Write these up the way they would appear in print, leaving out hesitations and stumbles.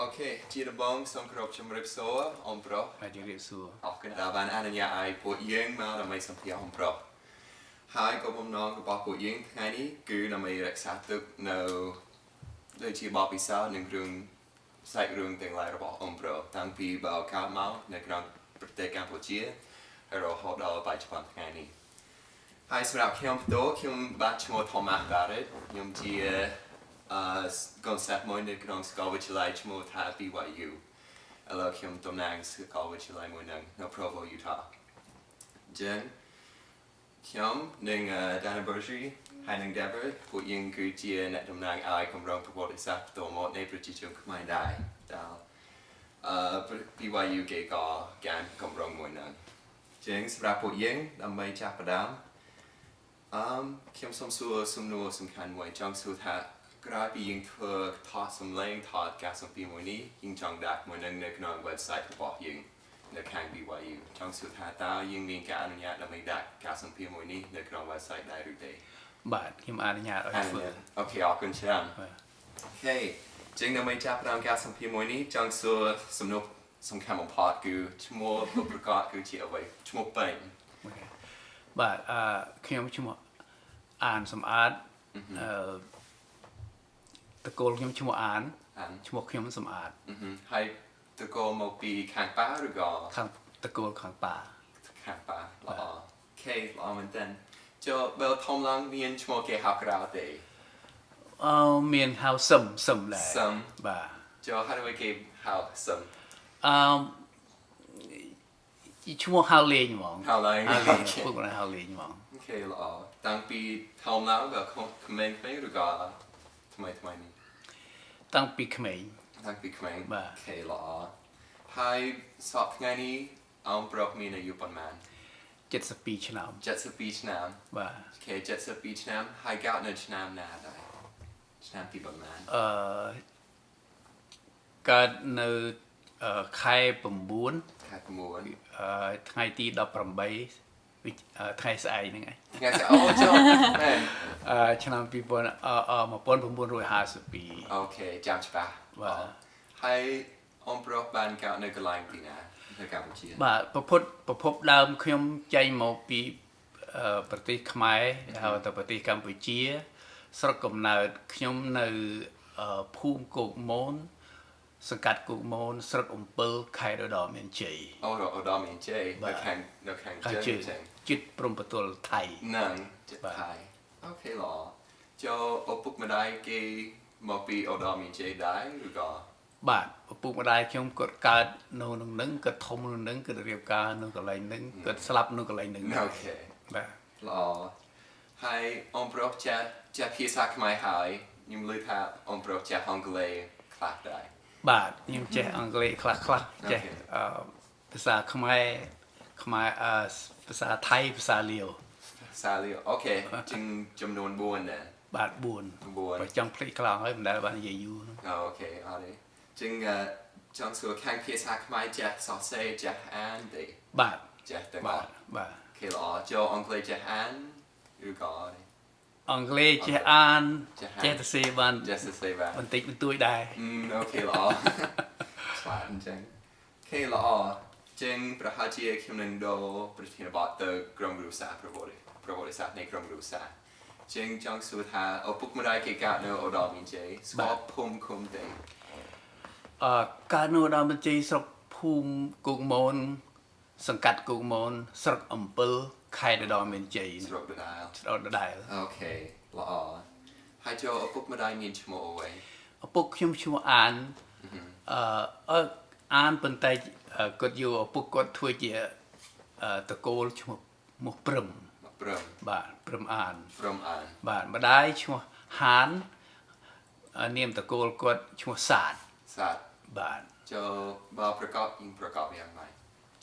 Ok, chiaដំបងសូមគោរពជំរាបសួរអ៊ំប្រុស បាទជំរាបសួរ អរគុណដែលបានអនុញ្ញាតឲ្យពួកយើងមកដើម្បីសម្ភាសន៍អ៊ំប្រុសហើយក៏បំណងរបស់ពួកយើងថ្ងៃនេះគឺដើម្បីរក្សាទុកនៅដូចជាបបពិសោធន៍និងរឿងសាច់រឿងទាំងឡាយរបស់អ៊ំប្រុសតាំងពីបើកើតមកនៅក្នុងប្រទេសកម្ពុជាហើយរហូតដល់បច្ចុប្បន្នថ្ងៃនេះហើយសម្រាប់ខ្ញុំផ្ទាល់ខ្ញុំបាទឈ្មោះ Thomas Barrett ខ្ញុំជាconcept មួយនៅក្នុងសាកលវិទ្យាល័យឈ្មោះថា BYU ឥឡូវខ្ញុំតំណាងសាកលវិទ្យាល័យមួយនៅ Provo Utah ចឹងខ្ញុំនិង Dana Bergery ហើយនិង Deborah ពួកយើងគឺជាអ្នកតំណាងឲ្យគម្រោងប្រវត្តិសាស្ត្រផ្ទាល់មាត់នៃប្រជាជនខ្មែរដែរដែលBYU គេក៏កាន់គម្រោងមួយហ្នឹងចឹងសម្រាប់ពួកយើងដើម្បីចាប់ផ្ដើមខ្ញុំសូមសួរសំណួរសំខាន់មួយចង់សួរថាក្រោយពីយើងធ្វើថតសម្លេងថតការសម្ភាសន៍មួយនេះយើងចង់ដាក់មួយនៅក្នុង website របស់យើងនៅខាង BYU ចង់សួរថាតើយើងមានការអនុញ្ញាតដើម្បីដាក់ការសម្ភាសន៍មួយនេះនៅក្នុង website ដែរឬទេបាទខ្ញុំអនុញ្ញាតឲ្យធ្វើអូខេអរគុណច្រើនអូខេជាងដើម្បីចាប់ផ្ដើមការសម្ភាសន៍មួយនេះចង់សួរសំណួរសំខាន់បំផុតគឺឈ្មោះប្រកបគឺជាអ្វីឈ្មោះពេញបាទខ្ញុំឈ្មោះអានសំអាតតកូលខ្ញុំឈ្មោះអានឈ្មោះខ្ញុំសំអាតហើយតកូលមកពីខាងប៉ាឬក៏ខាងតកូលខាងប៉ាខាងប៉ាល្អអូខេល្អមែនតើចូលបើធំឡើងមានឈ្មោះគេហៅក្រៅទេមានហៅសឹមដែរសឹមបាទចូលហៅដូចគេហៅសឹមឈ្មោះហៅលេងហ្មងហៅលេងពុកហៅលេងហ្មងអូខេល្អតាំងពីធំឡើងក៏ក្មេងៗឬក៏ថ្មីនេះតាំងពីក្មេងបាទអូខេល្អហើយសពថ្ងៃនេះអ៊ំប្រុសមានអាយុប៉ុន្មាន72ឆ្នាំបាទអូខេ72ឆ្នាំហើយកើតនៅឆ្នាំណាដែរឆ្នាំទីប៉ុន្មានកើតនៅខែ9ថ្ងៃទី18ថ្ងៃស្អែកហ្នឹងឯងថ្ងៃស្អែកអូចូលមែនឆ្នាំ1952អូខេចាំច្បាស់បាទហើយអ៊ំប្រុសបានកើតនៅកន្លែងទីណានៅកម្ពុជាបាទប្រភពដើមខ្ញុំចេញមកពីប្រទេសខ្មែរហៅថាប្រទេសកម្ពុជាស្រុកកំណើតខ្ញុំនៅភូមិគោកមនសង្កាត់គោកមនស្រុកអំពិលខេត្តឧត្តរមានជ័យឧត្តរមានជ័យនៅខាងជើងជិតព្រំប្រទល់ថៃហ្នឹងជិតថៃអូខេល្អចូលឪពុកម្ដាយគេមកពីឧត្តរមានជ័យដែរឬក៏បាទឪពុកម្ដាយខ្ញុំគាត់កើតនៅនឹងគាត់ធំនៅនឹងគាត់រៀបការនៅកន្លែងនឹងគាត់ស្លាប់នៅកន្លែងនឹងអូខេបាទល្អហើយអ៊ំប្រុសចាស់ភាសាខ្មែរហើយខ្ញុំឮថាអ៊ំប្រុសចាស់អង់គ្លេសខ្លះដែរបាទខ្ញុំចេះអង់គ្លេសខ្លះចេះភាសាខ្មែរភាសាថៃភាសាលាវអូខេចំនួន4ដែរបាទ4បើចង់ភ្លេចខ្លះហើយមិនដែលបាននិយាយយូរអូខេអត់ទេចង់សួរខាងភាសាខ្មែរចេះសរសេរចេះអានទេបាទចេះទាំងបាទអូខេល្អចូលអង់គ្លេសចេះអានឬក៏អង់គ្លេសចេះអានចេះសរសេរបានបន្តិចបន្តួចដែរអូខេល្អស្វាតអញ្ចឹងអូខេល្អចឹងប្រហែលជាខ្ញុំនឹងដូរប្រធានបទទៅក្រុមគ្រួសារប្រវត្តិសាស្ត្រនៃក្រុមគ្រួសារចឹងចង់សួរថាឪពុកម្ដាយគេកើតនៅឧត្តរមានជ័យស្គាល់ភូមិឃុំទេកើតនៅឧត្តរមានជ័យស្រុកភូមិគោកមនសង្កាត់គោកមនស្រុកអំពិលខេត្តឧត្តរមានជ័យស្រុកដដែលអូខេល្អហើយចូលឪពុកម្ដាយមានឈ្មោះអ្វីឪពុកខ្ញុំឈ្មោះអានអានប៉ុន្តែគាត់យកឪពុកគាត់ធ្វើជាតកូលឈ្មោះព្រឹមបាទព្រឹមអានបាទម្ដាយឈ្មោះហាននាមតកូលគាត់ឈ្មោះសាទបាទចូលបើប្រកបយ៉ាងម៉េច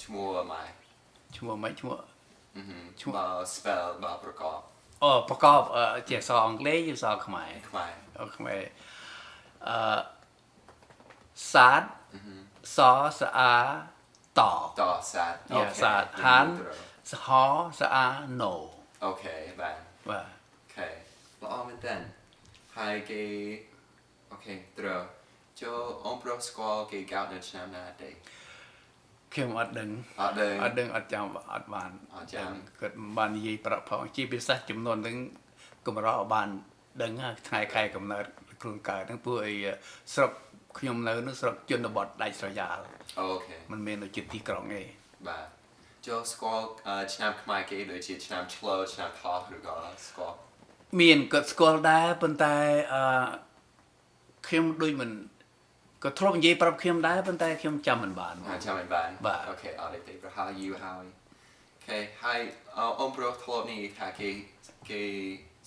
ឈ្មោះម៉េចឈ្មោះ spell បើប្រកបប្រកបជាអក្សរអង់គ្លេសឬអក្សរខ្មែរសាទសស្អាតសាទសាទហានសហស្អាណូអូខេបាទអូខេល្អមែនតើហើយគេអូខេត្រូវ cho ông pro squall cái gạo nơi Nam na đây ខ្ញុំអត់ដឹង ở đây អត់ដឹងអត់ចាំអត់បាន អត់ចាំ គាត់បាននិយាយប្រាប់ផងជាពិសេសចំនួនហ្នឹងកម្រោបានដឹងហើយថ្ងៃខែកំណើតខ្លួនកើតហ្នឹងពួកអីស្រុកខ្ញុំនៅនឹងស្រុកជនបទដាច់ស្រយាល ok មិនមែននៅជិតទីក្រុងទេ bà cho squall Nam Khmer cái đối chỉ Nam chlo Nam thọ rồi có squall មានគាត់ស្គាល់ដែរប៉ុន្តែខ្ញុំដូចមិនក៏ធ្លាប់និយាយប្រាប់ខ្ញុំដែរប៉ុន្តែខ្ញុំចាំមិនបាន chào mình bạn Bà. ok ở đây thì how you how ok hai ông pro thọ này thà cái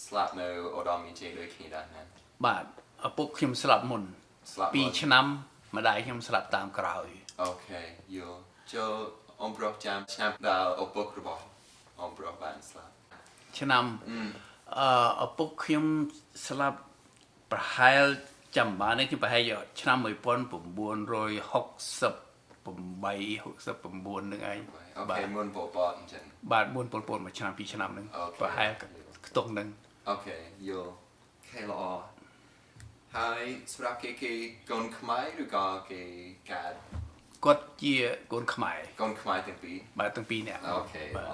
slap no ở đó mình chơi đối khi đó nè បាទឪពុកខ្ញុំស្លាប់មុន slap 2ឆ្នាំម្ដាយខ្ញុំស្លាប់តាមក្រោយ ok yo cho ông pro jam Nam đào ở bốc rồi bỏ ông pro bạn slap ឆ្នាំឪពុកខ្ញុំស្លាប់ប្រហែលចាំបាននេះខ្ញុំប្រហែលឆ្នាំ1968 69នឹងឯង ok muốn bộ bọt chân បាទមុនពលពតមួយឆ្នាំ2ឆ្នាំហ្នឹង Okay. ប្រហែលខ្ទង់ហ្នឹង ok yo cái lọ hai srap cái con khmai rồi có cái cả គាត់ជាកូនខ្មែរ con khmai từng bí បាទទាំងពីរនាក់ ok បាទ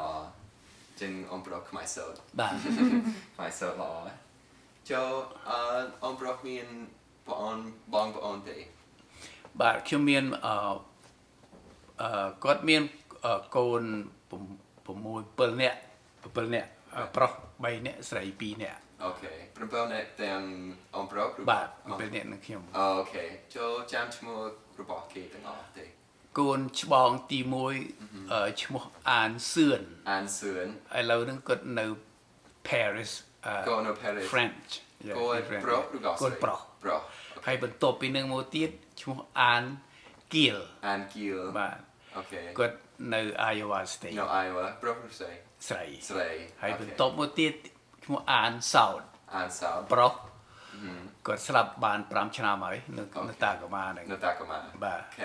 chân ông pro khmai sốt បាទ khmai sốt lọ cho ông pro miền bong bọn thì បាទខ្ញុំមានគាត់មានកូន6 7នាក់7នាក់ប្រុស3នាក់ស្រី2នាក់ ok bên bên này tiếng ông pro rồi បាទ7នាក់នឹងខ្ញុំ ok cho jam chmua rồi bỏ cái từng ngõ thì កូនច្បងទី1ឈ្មោះអានសឿន an sườn ឥឡូវហ្នឹងគាត់នៅ Paris go no Paris French go French pro rồi có កូនប្រុស pro ហើយបន្ទាប់ពីនឹងមកទៀតឈ្មោះអានគៀល an kill បាទ ok គាត់នៅ Iowa State no Iowa pro rồi say ស្រី Slay ហើយបន្ទាប់មកទៀតឈ្មោះអានសោត an sao ប្រុសគាត់ស្លាប់បាន5ឆ្នាំហើយនៅតាកម៉ាហ្នឹង nó ta có mà បាទ ok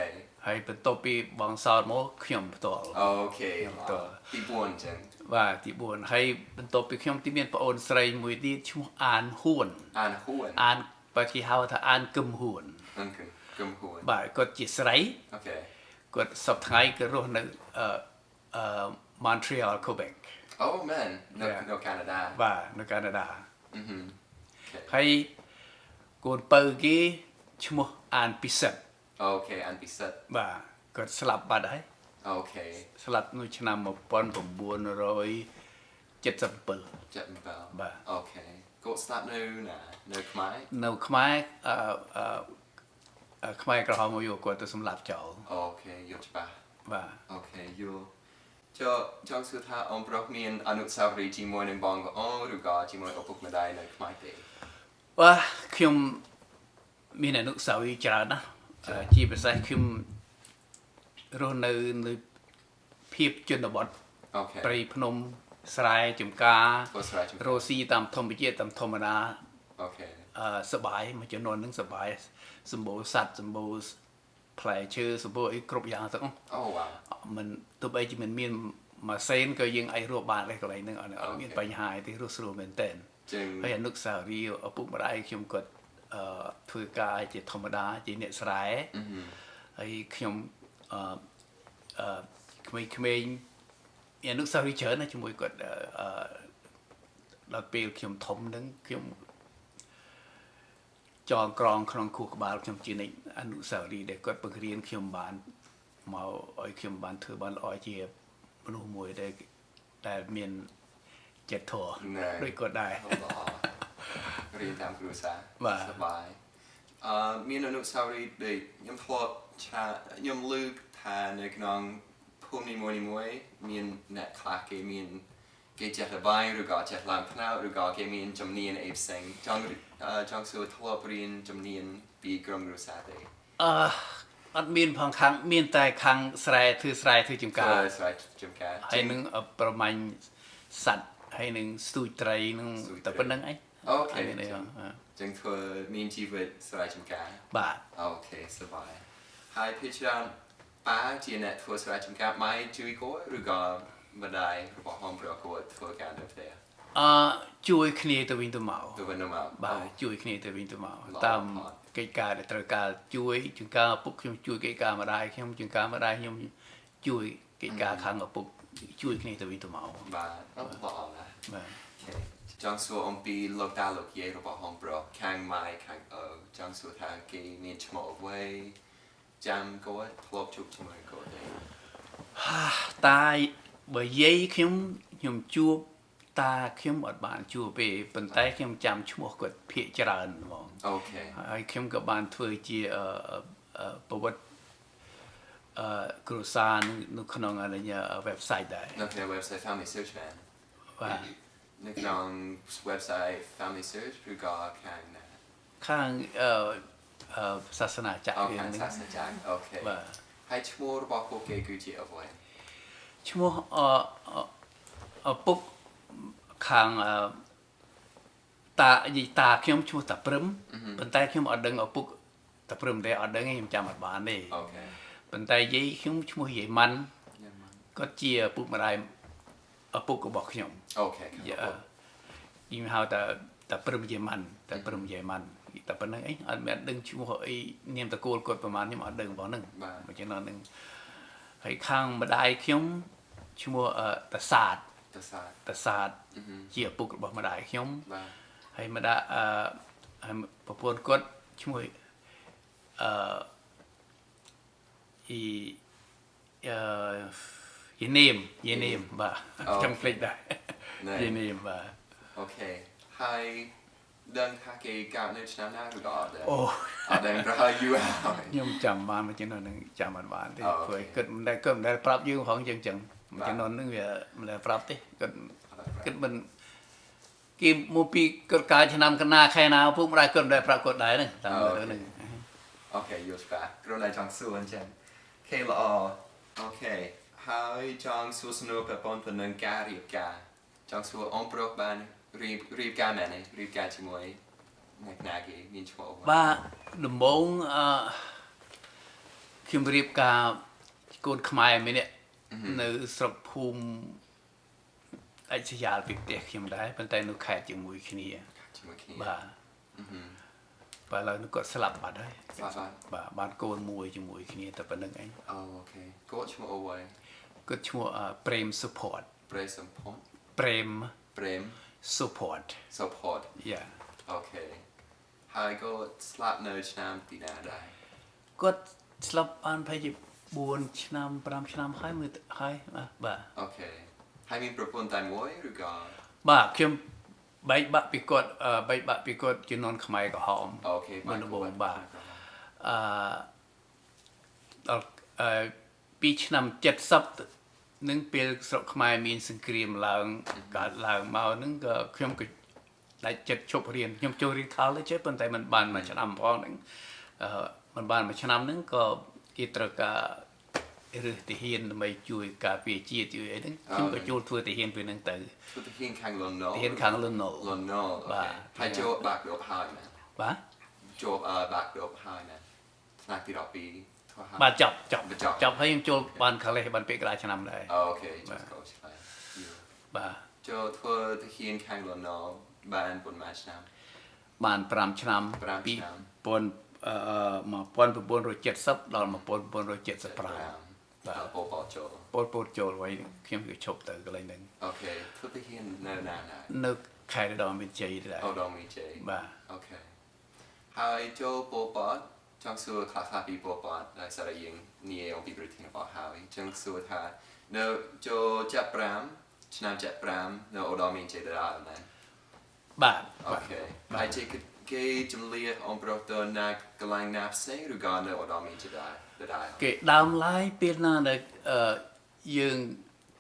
ហើយបន្ទាប់ពីបងសោតមកខ្ញុំផ្ទាល់ ok Tôi. tí buồn chân បាទទី4ហើយបន្ទាប់ពីខ្ញុំទីមានប្អូនស្រីមួយទៀតឈ្មោះអានហួន an huồn អានបើគេហៅថាអានគឹមហួន ăn cơm huồn បាទគាត់ជាស្រី ok គាត់សប្តាហ៍ថ្ងៃគឺរស់នៅMontreal Quebec oh man no Yeah. no Canada បាទនៅកាណាដា okay ហើយកូនពៅគេឈ្មោះអានពិសិដ្ឋ okay an bị sật បាទគាត់ស្លាប់បាត់ហើយ okay ស្លាប់នៅឆ្នាំ1977 chậm vào Bà. okay cô start no nè no khmai នៅខ្មែរខ្មែរក្រហមមកយកគាត់ទៅសម្លាប់ចោល okay yo chpa បាទ okay yo cho sư tha ông pro miền Anusavri chỉ muốn nên bong có rồi có chỉ muốn ở phục mà đai nơi khmai tệ បាទខ្ញុំមានអនុស្សាវរីយ៍ច្រើនណាស់ជាពិសេសខ្ញុំរស់នៅភាពជនបទ okay ព្រៃភ្នំស្រែចម្ការ cô srai chpa រស់ស៊ីតាមធម្មជាតិតាមធម្មតា okay សបាយមួយចំនួនហ្នឹងសបាយសម្បូរសัตว์សម្បូរផ្លែឈើសម្បូរអីគ្រប់យ៉ាងទាំង oh wow មិនទោះបីជាមិនមានម៉ាស៊ីនក៏យើងអាចរស់បានដែរកន្លែងហ្នឹងអត់មានបញ្ហាទេរស់ស្រួលមែនតើ chừng ហើយអនុស្សាវរីយ៍ឪពុកម្ដាយខ្ញុំគាត់ធ្វើការជាធម្មតាជាអ្នកស្រែហើយខ្ញុំក្មេងៗអនុស្សាវរីយ៍ច្រើនណាស់ជាមួយគាត់ដល់ពេលខ្ញុំធំហ្នឹងខ្ញុំចងក្រងក្នុងខួរក្បាលខ្ញុំជានិច្ចអនុស្សាវរីយ៍ដែលគាត់បង្រៀនខ្ញុំបានមកឲ្យខ្ញុំបានធ្វើបានល្អជាមនុស្សមួយដែលមានចិត្តធម៌ដូចគាត់ដែរ រៀនតាមគ្រួសារ បាទ សប្បាយមានអនុស្សាវរីយ៍ដែលខ្ញុំធ្លាប់ខ្ញុំលើកថានៅក្នុងភូមិនីមួយៗមានអ្នកខ្លះគេមានគេចេះល្បែងឬក៏ចេះឡើងថ្នោតឬក៏គេមានជំនាញអីផ្សេងចង់សួរធ្លាប់រៀនជំនាញពីក្រុមគ្រួសារទេ អត់មានផងខាងមានតែខាងស្រែធ្វើចំការ ស្រ័យចំការ ហើយនឹងប្រមាញ់សัตว์ហើយនឹងស្ទូចត្រីនឹងតែប៉ុណ្្នឹងឯង អូខេ មានអីហ៎ ចឹងធ្វើមានជីវិតស្រ័យចំការ បាទ អូខេសប្បាយហើយភាគច្រើនប៉ាជាអ្នកធ្វើស្រ័យចំការម៉ៃជួយគាត់ឬក៏ម្ដាយរបស់ហមប្រកួតធ្វើការនៅផ្ទះ ជួយគ្នាទៅវិញទៅមក ទៅវិញទៅមក បាទជួយគ្នាទៅវិញទៅមក ល្អ តាម ផុត កិច្ចការដែលត្រូវការជួយជាងការឪពុកខ្ញុំជួយកិច្ចការម្ដាយខ្ញុំជាងការម្ដាយខ្ញុំជួយកិច្ចការខាងឪពុកជួយគ្នាទៅវិញទៅមក បាទអត់ល្អណាស់ បាទ ចង់សួរអំពីលោកតាលោកយាយរបស់ហងប្រុសខាងម៉ែខាងឪចង់សួរថាគេមានឈ្មោះអ្វីចាំគាត់ធ្លាប់ជួបជាមួយគាត់ទេ តាបើយាយខ្ញុំជួបតាខ្ញុំអត់បានជួបទេប៉ុន្តែខ្ញុំចាំឈ្មោះគាត់ភាគច្រើនហ្មង អូខេ ហើយខ្ញុំក៏បានធ្វើជាប្រវត្តិគ្រួសារនៅក្នុង website ដែរ នៅក្នុង website Family Search Man បាទ នៅក្នុង website Family Search ឬក៏ខាងណា ខាងសាសនាចាក់ អូ វា ខាង នឹង សាសនាចាស់អូខេ បាទ ហើយឈ្មោះរបស់ពួកគេគឺជាអ្វី ឈ្មោះឪពុកខាងតាខ្ញុំឈ្មោះតាព្រឹមប៉ុន្តែខ្ញុំអត់ដឹងឪពុកតាព្រឹមទេអត់ដឹងទេខ្ញុំចាំអត់បានទេ អូខេ ប៉ុន្តែយាយខ្ញុំឈ្មោះយាយម៉ាន់ យ៉ាម៉ាន់ គាត់ជាឪពុកម្ដាយឪពុករបស់ខ្ញុំ អូខេ យីហៅតាព្រឹមយាយម៉ាន់តាព្រឹមយាយម៉ាន់តែប៉ុណ្្នឹងអីអត់មានដឹងឈ្មោះអីនាមតកូលគាត់ប្រហែលខ្ញុំអត់ដឹងរបស់ហ្នឹងបើចឹងហ្នឹងហើយខាងម្ដាយខ្ញុំឈ្មោះតាសាទ តសាទ តាសាទជាឪពុករបស់ម្ដាយខ្ញុំ បាទ ហើយម្ដាយប្រពន្ធគាត់ឈ្មោះយីនេមបាទខ្ញុំភ្លេចដែរយីនេមបាទ អូខេហើយដឹងថាគេកើតនៅឆ្នាំណាឬក៏អត់ដែរ អូ អត់ដឹងប្រហែលយូរហើយ ខ្ញុំចាំបានមួយចំណុចហ្នឹងចាំអត់បានទេ អូខេ ព្រោះគិតមិនដែលប្រាប់យើងផងចឹងមួយចំណុចហ្នឹងវាមិនដែលប្រាប់ទេគិតមិនគេមកពីគាត់កើតឆ្នាំកណាខែណាពុកម្ដាយគាត់មិនដែលប្រាប់គាត់ដែរហ្នឹងតាមហ្នឹង អូខេយល់ច្បាស់គ្រាន់តែចង់សួរអញ្ចឹងខេល្អអូខេហើយចង់សួរសំណួរពាក់ព័ន្ធទៅនឹងការរៀបការចង់សួរអ៊ំប្រុសបានរៀបការមែនទេរៀបការជាមួយអ្នកណាគេមានឈ្មោះអ្វី បាទដំបូងខ្ញុំរៀបការកូនខ្មែរម្នាក់នៅស្រុកភូមិអច្ឆយាលពីផ្ទះខ្ញុំដែរប៉ុន្តែនៅខេត្តជាមួយគ្នា ជាមួយគ្នា បាទ បាទឡើយនោះគាត់ស្លាប់បាត់ហើយ ស្លាប់បាត់ បាទបានកូនមួយជាមួយគ្នាតែប៉ុណ្្នឹងឯង អូខេគាត់ឈ្មោះអ្វី គាត់ឈ្មោះព្រេម support ប្រេសំផុង ព្រេម ព្រេម support support យ៉ា អូខេហើយគាត់ស្លាប់នៅឆ្នាំទីណាដែរ គាត់ស្លាប់បានប្រហែលជា4ឆ្នាំ5ឆ្នាំហើយមើលហើយបាទ អូខេហើយមានប្រពន្ធតែមួយឬក៏ បាទខ្ញុំបែកបាក់ពីគាត់ជំនាន់ខ្មែរក្រហម អូខេ មុនដំបូងបាទដល់ពីឆ្នាំ70នឹងពេលស្រុកខ្មែរមានសង្គ្រាមឡើងកើតឡើងមកហ្នឹងក៏ខ្ញុំក៏ដាច់ចិត្តឈប់រៀនខ្ញុំចូលរៀន college ទេប៉ុន្តែมันបានមួយឆ្នាំផងហ្នឹងมันបានមួយឆ្នាំហ្នឹងក៏គេត្រូវការឬទាហានដើម្បីជួយការពារជាតិជួយអីហ្នឹងខ្ញុំក៏ចូលធ្វើទាហានពេលហ្នឹងទៅ ធ្វើទៅហ៊ានខាងលន់ណូ ទាហានខាងលន់ណូ លន់ណូ បាទ ហើយចូលបាក់ដប់ហើយណា បាទ ចូលបាក់ដប់ហើយណាឆ្នាំទី12ធ្វើហើយ បាទចប់ បញ្ចប់ ចប់ហើយខ្ញុំចូលបានកាលេសបានពេលកន្លះឆ្នាំដែរ អូខេចូលស្គាល់ឆ្លៃ បាទ ចូលធ្វើទៅហ៊ានខាងលន់ណូបានប៉ុន្មានឆ្នាំ បាន5ឆ្នាំ 5 ពី ឆ្នាំ 1970ដល់1975 បាទពោបចូល ពលពតចូលໄວខ្ញុំក៏ឈប់ទៅកន្លែងហ្នឹង អូខេធ្វើទៅហ៊ាននៅណាណា នៅខេត្តឧត្តរមានជ័យដែរ អូដល់មីជេ បាទ អូខេហើយចូលពោបចង់សួរខ្លះពីពោបដែលសារយើងនិយាយអំពីប្រធានបទហើយចង់សួរថានៅចូលចាប់5ឆ្នាំចាប់5នៅអូដល់មីជេដែរណា បាទ អូខេហើយគេជំលាអំប្រុសទៅណាកន្លែងណាផ្សេងឬក៏នៅអូដល់មីជេដែរ គេដើមឡើយពេលណាដែលយើង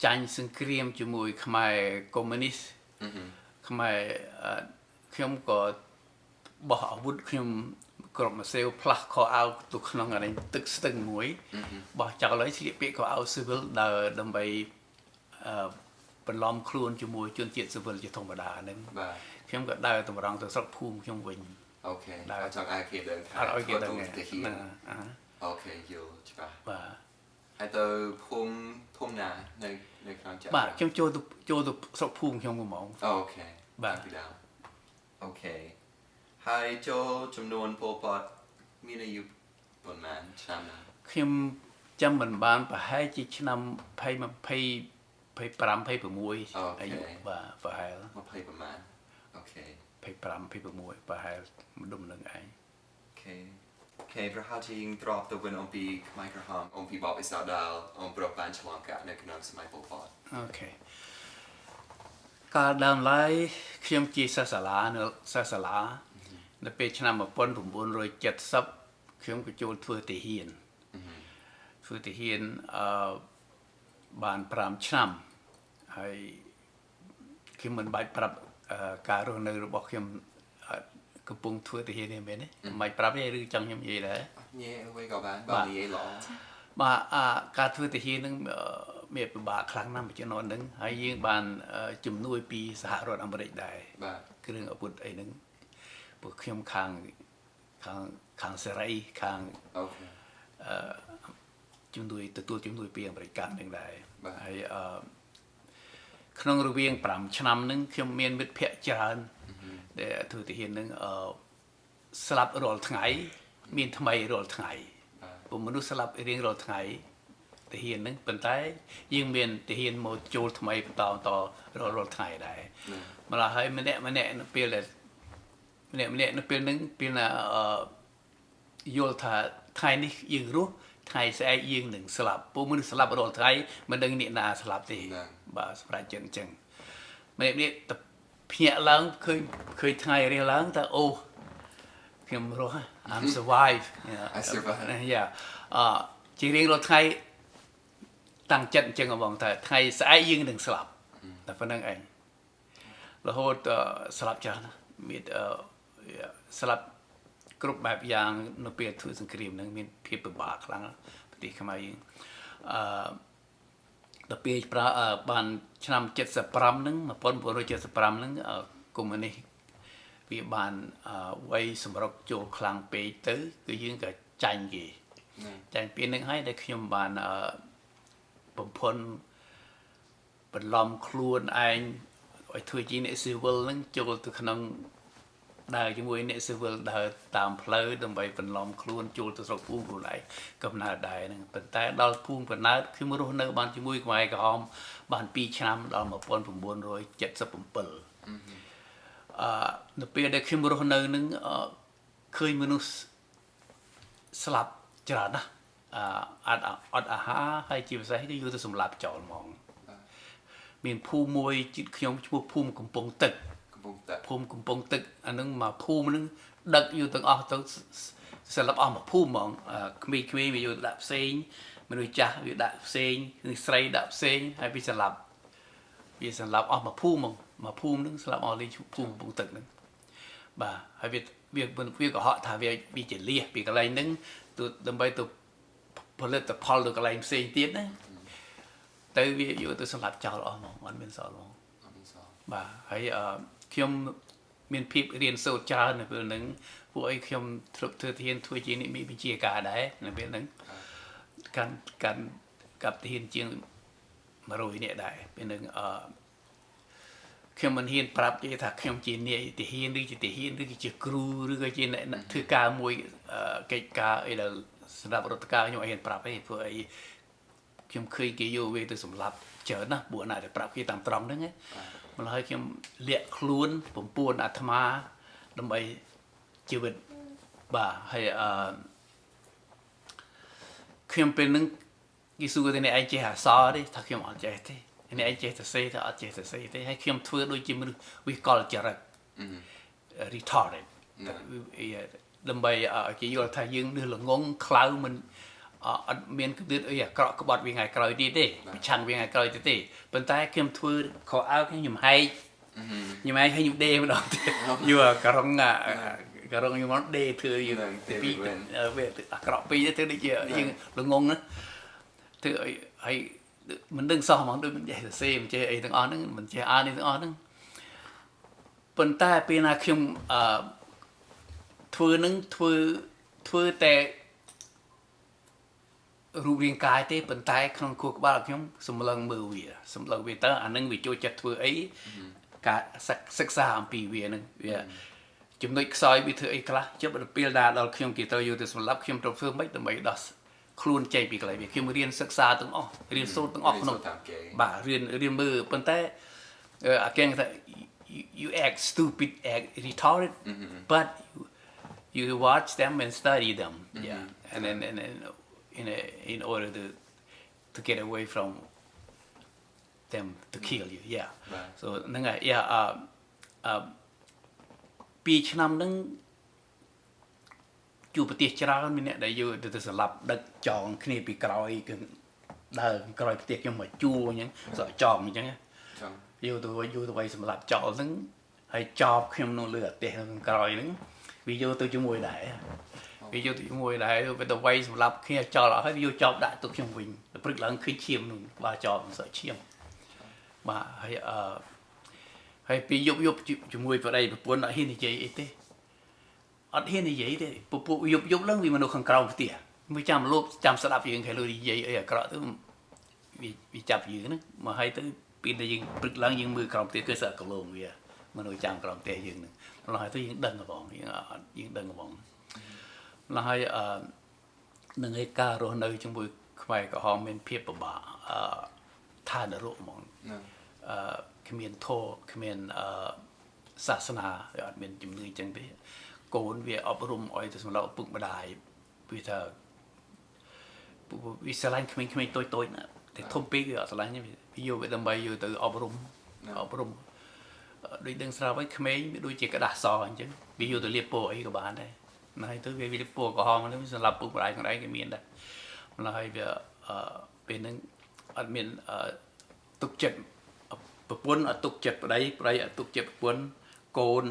ចាញ់សង្គ្រាមជាមួយខ្មែរកុម្មុយនីសខ្មែរខ្ញុំក៏បោះអាវុធខ្ញុំក្រុមម៉ាសេវផ្លាស់ខោអាវទៅក្នុងអានេះទឹកស្ទឹងមួយបោះចោលហើយស្លៀកពាក់ខោអាវស៊ីវិលដើម្បីបន្លំខ្លួនជាមួយជនជាតិស៊ីវិលជាធម្មតាហ្នឹង បាទ ខ្ញុំក៏ដើរតម្រង់ទៅស្រុកភូមិខ្ញុំវិញ អូខេចង់ឲ្យគេដឹងថា អត់ឲ្យគេដឹង ទៅហ៊ាន ណា អូខេយល់ច្បាស់ បាទ ហើយទៅភូមិណានៅក្នុងចាក់ បាទខ្ញុំចូលទៅស្រុកភូមិខ្ញុំហ្មង អូខេ បាទ ពីដើមអូខេហើយចូលចំនួនពលពតមានអាយុប៉ុន្មានឆ្នាំណា ខ្ញុំចាំមិនបានប្រហែលជាឆ្នាំ25 26អាយុបាទប្រហែល 20ប្រហែលអូខេ 25 26ប្រហែលម្ដុំនឹងឯង អូខេប្រហែលជាយើងទ្របទៅវិញអំពីខ្មែរក្រហមអំពីបបិសាដាលអំប្រុសបានឆ្លងកាត់នៅក្នុងសម័យពលពត អូខេកាលដើមឡើយខ្ញុំជាសិស្សសាលានៅសិស្សសាលានៅពេលឆ្នាំ1970ខ្ញុំក៏ចូលធ្វើទាហានធ្វើទាហានបាន5ឆ្នាំហើយខ្ញុំមិនបាច់ប្រាប់ការរស់នៅរបស់ខ្ញុំកំពុងធ្វើទាហាននេះមែនទេមិនបាច់ប្រាប់ទេឬចង់ខ្ញុំនិយាយដែរ ញ៉ែអ្វីក៏បានបើនិយាយល្អ បាទការធ្វើទាហាននឹងមានពិបាកខ្លាំងណាស់មួយចំណុចហ្នឹងហើយយើងបានជំនួយពីសហរដ្ឋអាមេរិកដែរ បាទ គ្រឿងអាវុធអីហ្នឹងពួកខ្ញុំខាងសេរីខាង អូខេ ជំនួយទទួលជំនួយពីអាមេរិកហ្នឹងដែរ បាទ ហើយក្នុងរវាង5ឆ្នាំហ្នឹងខ្ញុំមានមិត្តភ័ក្តិច្រើនដែលធ្វើទាហានហ្នឹងស្លាប់រាល់ថ្ងៃមានថ្មីរាល់ថ្ងៃ បាទ ពួកមនុស្សស្លាប់រៀងរាល់ថ្ងៃទាហានហ្នឹងប៉ុន្តែយើងមានទាហានមកចូលថ្មីបន្តរាល់ថ្ងៃដែរម្ល៉េះហើយម្នាក់នៅពេលដែលម្នាក់នៅពេលហ្នឹងពេលណាយល់ថាថ្ងៃនេះយើងរស់ថ្ងៃស្អែកយើងនឹងស្លាប់ពួកមនុស្សស្លាប់រាល់ថ្ងៃមិនដឹងអ្នកណាស្លាប់ទេបាទសម្រាប់ចឹងម្នាក់ទៅភ្ញាក់ឡើងឃើញថ្ងៃរៀងឡើងថាអូខ្ញុំរស់ I'm survive I survive ជារៀងរាល់ថ្ងៃតាំងចិត្តអញ្ចឹងបងថាថ្ងៃស្អែកយើងនឹងស្លាប់តែប៉ុណ្្នឹងឯងរហូតស្លាប់ចាស់ណាមានស្លាប់គ្រប់បែបយ៉ាងនៅពេលធ្វើសង្គ្រាមហ្នឹងមានភាពពិបាកខ្លាំងប្រទេសខ្មែរយើងដល់ពេលបានឆ្នាំ75ហ្នឹង1975ហ្នឹងកុម្មុយនីសវាបានវាយសម្រុកចូលខ្លាំងពេកទៅគឺយើងក៏ចាញ់គេចាញ់ពេលហ្នឹងហើយដែលខ្ញុំបានបំផុនបន្លំខ្លួនឯងឲ្យធ្វើជាអ្នកស៊ីវិលហ្នឹងចូលទៅក្នុងដើរជាមួយអ្នកស៊ីវិលដើរតាមផ្លូវដើម្បីបន្លំខ្លួនចូលទៅស្រុកភូមិខ្លួនឯងកំណើតដែរហ្នឹងប៉ុន្តែដល់ភូមិកំណើតខ្ញុំរស់នៅបានជាមួយខ្មែរក្រហមបាន2ឆ្នាំដល់1977នៅពេលដែលខ្ញុំរស់នៅនឹងឃើញមនុស្សស្លាប់ច្រើនណាស់អត់អាហារហើយជាពិសេសគឺយកទៅសម្លាប់ចោលហ្មងមានភូមិមួយជិតខ្ញុំឈ្មោះភូមិកំពង់ទឹកភូមិកំពង់ទឹកអានឹងមកភូមិនឹងដឹកយកទាំងអស់ទៅស្លាប់អស់មកភូមិហ្មងក្មេងៗវាយកដាក់ផ្សេងមនុស្សចាស់វាដាក់ផ្សេងនឹងស្រីដាក់ផ្សេងហើយវាស្លាប់អស់មកភូមិហ្មងមកភូមិនឹងស្លាប់អស់លេងភូមិកំពង់ទឹកហ្នឹងបាទហើយវាកុហកថាវាជាលៀសពីកន្លែងហ្នឹងដើម្បីទៅផលិតផលទៅកន្លែងផ្សេងទៀតណាទៅវាយកទៅសម្លាប់ចោលអស់ហ្មងអត់មានសល់ហ្មងបាទហើយខ្ញុំមានភាពរៀនសូត្រច្រើននៅពេលហ្នឹងពួកអីខ្ញុំធ្វើទាហានធ្វើជានិមិត្តវិជាការដែរនៅពេលហ្នឹងកាន់កាប់ទាហានជាង100នាក់ដែរពេលហ្នឹងខ្ញុំមិនហ៊ានប្រាប់គេថាខ្ញុំជានាយទាហានឬជាទាហានឬជាគ្រូឬក៏ជាអ្នកធ្វើការមួយកិច្ចការអីដែលសម្រាប់រដ្ឋការខ្ញុំអត់ហ៊ានប្រាប់ទេព្រោះអីខ្ញុំឃើញគេយកវាទៅសម្លាប់ច្រើនណាស់ពួកណាស់តែប្រាប់គេតាមត្រង់ហ្នឹងម្ល៉េះហើយខ្ញុំលាក់ខ្លួនពពួនអាត្មាដើម្បីជីវិតបាទហើយខ្ញុំពេលហ្នឹងគេសួរតែអ្នកឯងចេះអក្សរទេថាខ្ញុំអត់ចេះទេអ្នកឯងចេះសរសេរថាអត់ចេះសរសេរទេហើយខ្ញុំធ្វើដូចជាមនុស្សវិកលចរិត retarded ដើម្បីគេយល់ថាយើងនេះល្ងងខ្លៅមិនអត់មានគំនិតអីអាក្រក់ក្បត់វាថ្ងៃក្រោយទៀតទេប្រឆាំងវាថ្ងៃក្រោយទៀតទេប៉ុន្តែខ្ញុំធ្វើខោអាវខ្ញុំហែកខ្ញុំឲ្យខ្ញុំដេម្ដងទៀតយូរករងខ្ញុំមកដេធ្វើយើងពីវាអាក្រក់ពីទៅដូចជាយើងល្ងងណាធ្វើឲ្យមិនដឹងសោះហ្មងដូចមិនចេះសរសេរមិនចេះអីទាំងអស់ហ្នឹងមិនចេះអានទាំងអស់ហ្នឹងប៉ុន្តែពេលណាខ្ញុំធ្វើនឹងធ្វើតែ រូបរាងកាយទេប៉ុន្តែក្នុងខួរក្បាលខ្ញុំសម្លឹងមើលវាសម្លឹងវាតើអានឹងវាចូលចិត្តធ្វើអីការសិក្សាអំពីវានឹងវាចំណុចខ្សោយវាធ្វើអីខ្លះជិបដល់ពេលដល់ខ្ញុំគេទៅយកទៅសម្លាប់ខ្ញុំត្រូវធ្វើម៉េចដើម្បីដោះខ្លួនចេញពីកន្លែងវាខ្ញុំរៀនសិក្សាទាំងអស់រៀនសូត្រទាំងអស់ក្នុងបាទរៀនមើលប៉ុន្តែអាគេថា you act stupid act retarded but you watch them and study them yeah and then in order to get away from them to kill you yeah so ហ្នឹងហើយ yeah 2ឆ្នាំហ្នឹងជួបប្រទេសច្រើនមានអ្នកដែលយកទៅសម្លាប់ដឹកចងគ្នាពីក្រោយគឺដើរក្រោយប្រទេសខ្ញុំមកជួអញ្ចឹងសក់ចងអញ្ចឹងយកទៅໄว้សម្លាប់ចោលហ្នឹងហើយចោបខ្ញុំនៅលើអាផ្ទះនៅក្រោយហ្នឹងវាយកទៅជាមួយដែរវាយកទៅជាមួយដែរវាទៅໄວសម្លាប់គ្នាចោលអស់ហើយវាយកចោបដាក់ទុកខ្ញុំវិញព្រឹកឡើងឃើញឈាមនោះបាទចោបសក់ឈាមបាទហើយពីយប់ជាមួយប្តីប្រពន្ធអត់ហ៊ាននិយាយអីទេអត់ហ៊ាននិយាយទេពពួកយប់ឡើងវាមនុស្សខាងក្រៅផ្ទះមួយចាំលូបចាំស្ដាប់យើងគេលឺនិយាយអីអាក្រក់ទៅវាចាប់យើងហ្នឹងមកហើយទៅពេលដែលយើងព្រឹកឡើងយើងមើលក្រៅផ្ទះគឺសក់កលងវាមនុស្សចាំក្រៅផ្ទះយើងហ្នឹងម្ល៉េះហើយទៅយើងដឹងហ្មងយើងដឹងហ្មងម្ល៉េះហើយនឹងឯការរស់នៅជាមួយខ្មែរក្រហមមានភាពពិបាកឋាននរកហ្មងគ្មានធម៌គ្មានសាសនាអត់មានជំនឿអញ្ចឹងទេកូនវាអប់រំឲ្យទៅសម្រាប់ឪពុកម្ដាយវាថាវាស្រឡាញ់ក្មេងៗតូចណាតែធំពេកវាអត់ស្រឡាញ់ទេវាយកវាដើម្បីយកទៅអប់រំដូចដឹងស្រាប់ហើយក្មេងវាដូចជាกระดาษសអញ្ចឹងវាយកទៅលាបពណ៌អីក៏បានដែរណាហើយទៅវាលាបពណ៌ក្រហមហ្នឹងសម្រាប់ពុកម្ដាយខ្លួនឯងក៏មានដែរម្ល៉េះហើយវាពេលហ្នឹងអត់មានទុកចិត្តប្រពន្ធអត់ទុកចិត្តប្តីអត់ទុកចិត្តប្រពន្ធកូន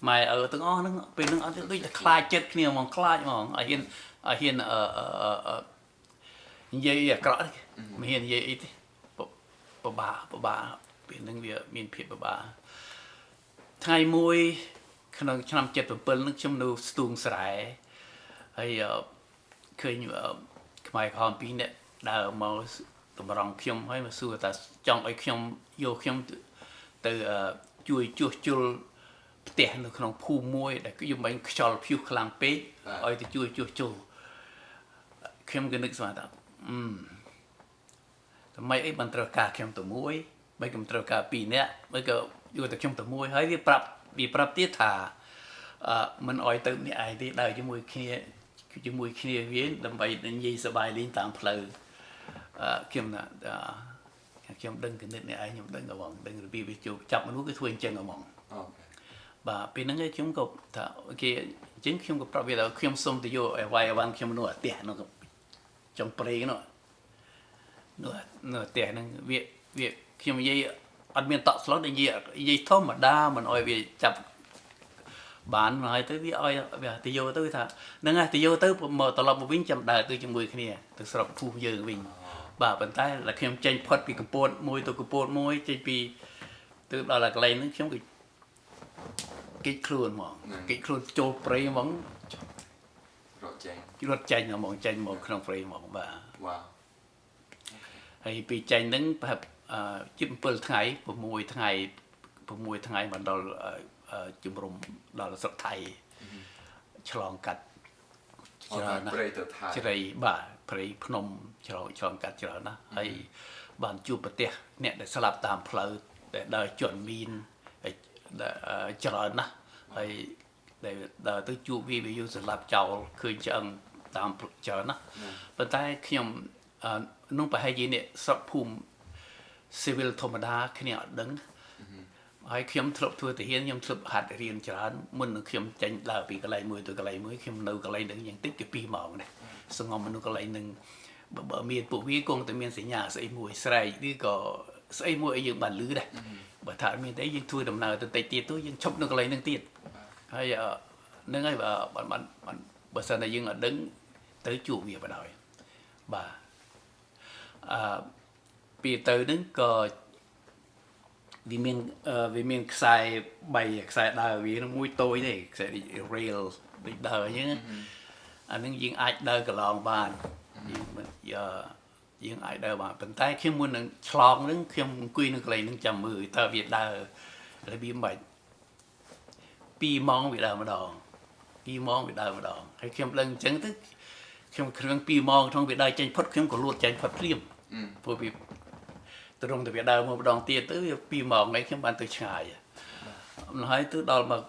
ម៉ែឪទាំងអស់ហ្នឹងពេលហ្នឹងអត់ដូចតែខ្លាចចិត្តគ្នាហ្មងខ្លាចហ្មងឲ្យហ៊ាននិយាយអាក្រក់មិនហ៊ាននិយាយអីទេពិបាកពេលហ្នឹងវាមានភាពពិបាកថ្ងៃមួយក្នុងឆ្នាំ77ហ្នឹងខ្ញុំនៅស្ទូងស្រែហើយឃើញខ្មែរក្រហមពីរនាក់ដើរមកតម្រង់ខ្ញុំហើយមកសួរថាចង់ឲ្យខ្ញុំយកខ្ញុំទៅជួយជួសជុលផ្ទះនៅក្នុងភូមិមួយដែលខ្ញុំបាញ់ខ្យល់ព្យុះខ្លាំងពេកឲ្យទៅជួយជួសជុលខ្ញុំក៏នឹកស្មានថាថ្មីអីមិនត្រូវការខ្ញុំទៅមួយមិនក៏ត្រូវការ2នាក់មិនក៏យកតែខ្ញុំទៅមួយហើយវាប្រាប់ទៀតថាមិនអោយទៅម្នាក់ឯងទេដើរជាមួយគ្នាវាដើម្បីនិយាយសប្បាយលេងតាមផ្លូវខ្ញុំដឹងគណិតនេះឯងខ្ញុំដឹងហ្មងដឹងរបៀបវាជួបចាប់មនុស្សគឺធ្វើអញ្ចឹងហ្មងបាទពេលហ្នឹងខ្ញុំក៏ថាអូខេអញ្ចឹងខ្ញុំក៏ប្រាប់វាថាខ្ញុំសុំទៅយកអីវ៉ាន់ខ្ញុំនៅផ្ទះនោះចុងព្រៃនោះនៅផ្ទះហ្នឹងវាខ្ញុំនិយាយអត់មានតក់ស្លុតនិយាយធម្មតាមិនអោយវាចាប់បានហើយទៅវាឲ្យវាទៅយកទៅថាហ្នឹងហើយទៅយកទៅមកត្រឡប់មកវិញចាំដើរទៅជាមួយគ្នាទៅស្រុកភូមិយើងវិញបាទប៉ុន្តែតែខ្ញុំចេញផុតពីកម្ពតមួយទៅកម្ពតមួយចេញពីទៅដល់កន្លែងហ្នឹងខ្ញុំគេកិច្ចខ្លួនហ្មងកិច្ចខ្លួនចូលព្រៃហ្មងរត់ចេញហ្មងចេញមកក្នុងព្រៃហ្មងបាទវ៉ាវហើយពីចេញហ្នឹងប្រហែលជិត7ថ្ងៃ6ថ្ងៃមកដល់ជំរំដល់ស្រុកថៃឆ្លងកាត់ច្រើនណាស់ជ្រៃបាទព្រៃភ្នំឆ្លងកាត់ច្រើនណាស់ហើយបានជួបប្រទេសអ្នកដែលស្លាប់តាមផ្លូវដែលដើរជន់មីនច្រើនណាស់ហើយដែលដើរទៅជួបវាយូរស្លាប់ចោលឃើញឆ្អឹងតាមច្រើនណាស់ប៉ុន្តែខ្ញុំនោះប្រហែលជាអ្នកស្រុកភូមិ civil ធម្មតាគ្នាអត់ដឹងហើយខ្ញុំធ្លាប់ធ្វើទាហានខ្ញុំធ្លាប់ហាត់រៀនច្រើនមុននឹងខ្ញុំចេញដើរពីកន្លែងមួយទៅកន្លែងមួយខ្ញុំនៅកន្លែងហ្នឹងយ៉ាងតិចគឺ2ម៉ោងដែរសងំមនុស្សកន្លែងហ្នឹងបើមានពួកវាគង់តែមានសញ្ញាស្អីមួយស្រែកឬក៏ស្អីមួយឲ្យយើងបានលឺដែរបើថាអត់មានទេយើងធ្វើដំណើរទៅតិចទៀតទៅយើងឈប់នៅកន្លែងហ្នឹងទៀតហើយហ្នឹងហើយបើសិនតែយើងអត់ដឹងទៅជួបវាបណ្ដោយបាទពីទៅហ្នឹងក៏វាមានខ្សែ3ខ្សែដើរវាមួយតូចទេខ្សែ rail ដូចដើរអញ្ចឹងអាហ្នឹងយើងអាចដើរកន្លងបាន យើងអាចដើរបានប៉ុន្តែខ្ញុំមុននឹងឆ្លងហ្នឹងខ្ញុំអង្គុយនៅកន្លែងហ្នឹងចាំមើលតើវាដើររបៀបមិន2ម៉ោងវាដើរម្ដង2ម៉ោងវាដើរម្ដងហើយខ្ញុំដឹងអញ្ចឹងទៅខ្ញុំគ្រឿង2ម៉ោងក្នុងវាដើរចេញផុតខ្ញុំក៏លួចចេញផុតព្រាមព្រោះវាត្រង់តែវាដើរមកម្ដងទៀតទៅវា2ម៉ោងហ្នឹងខ្ញុំបានទៅឆ្ងាយហើយទៅដល់មក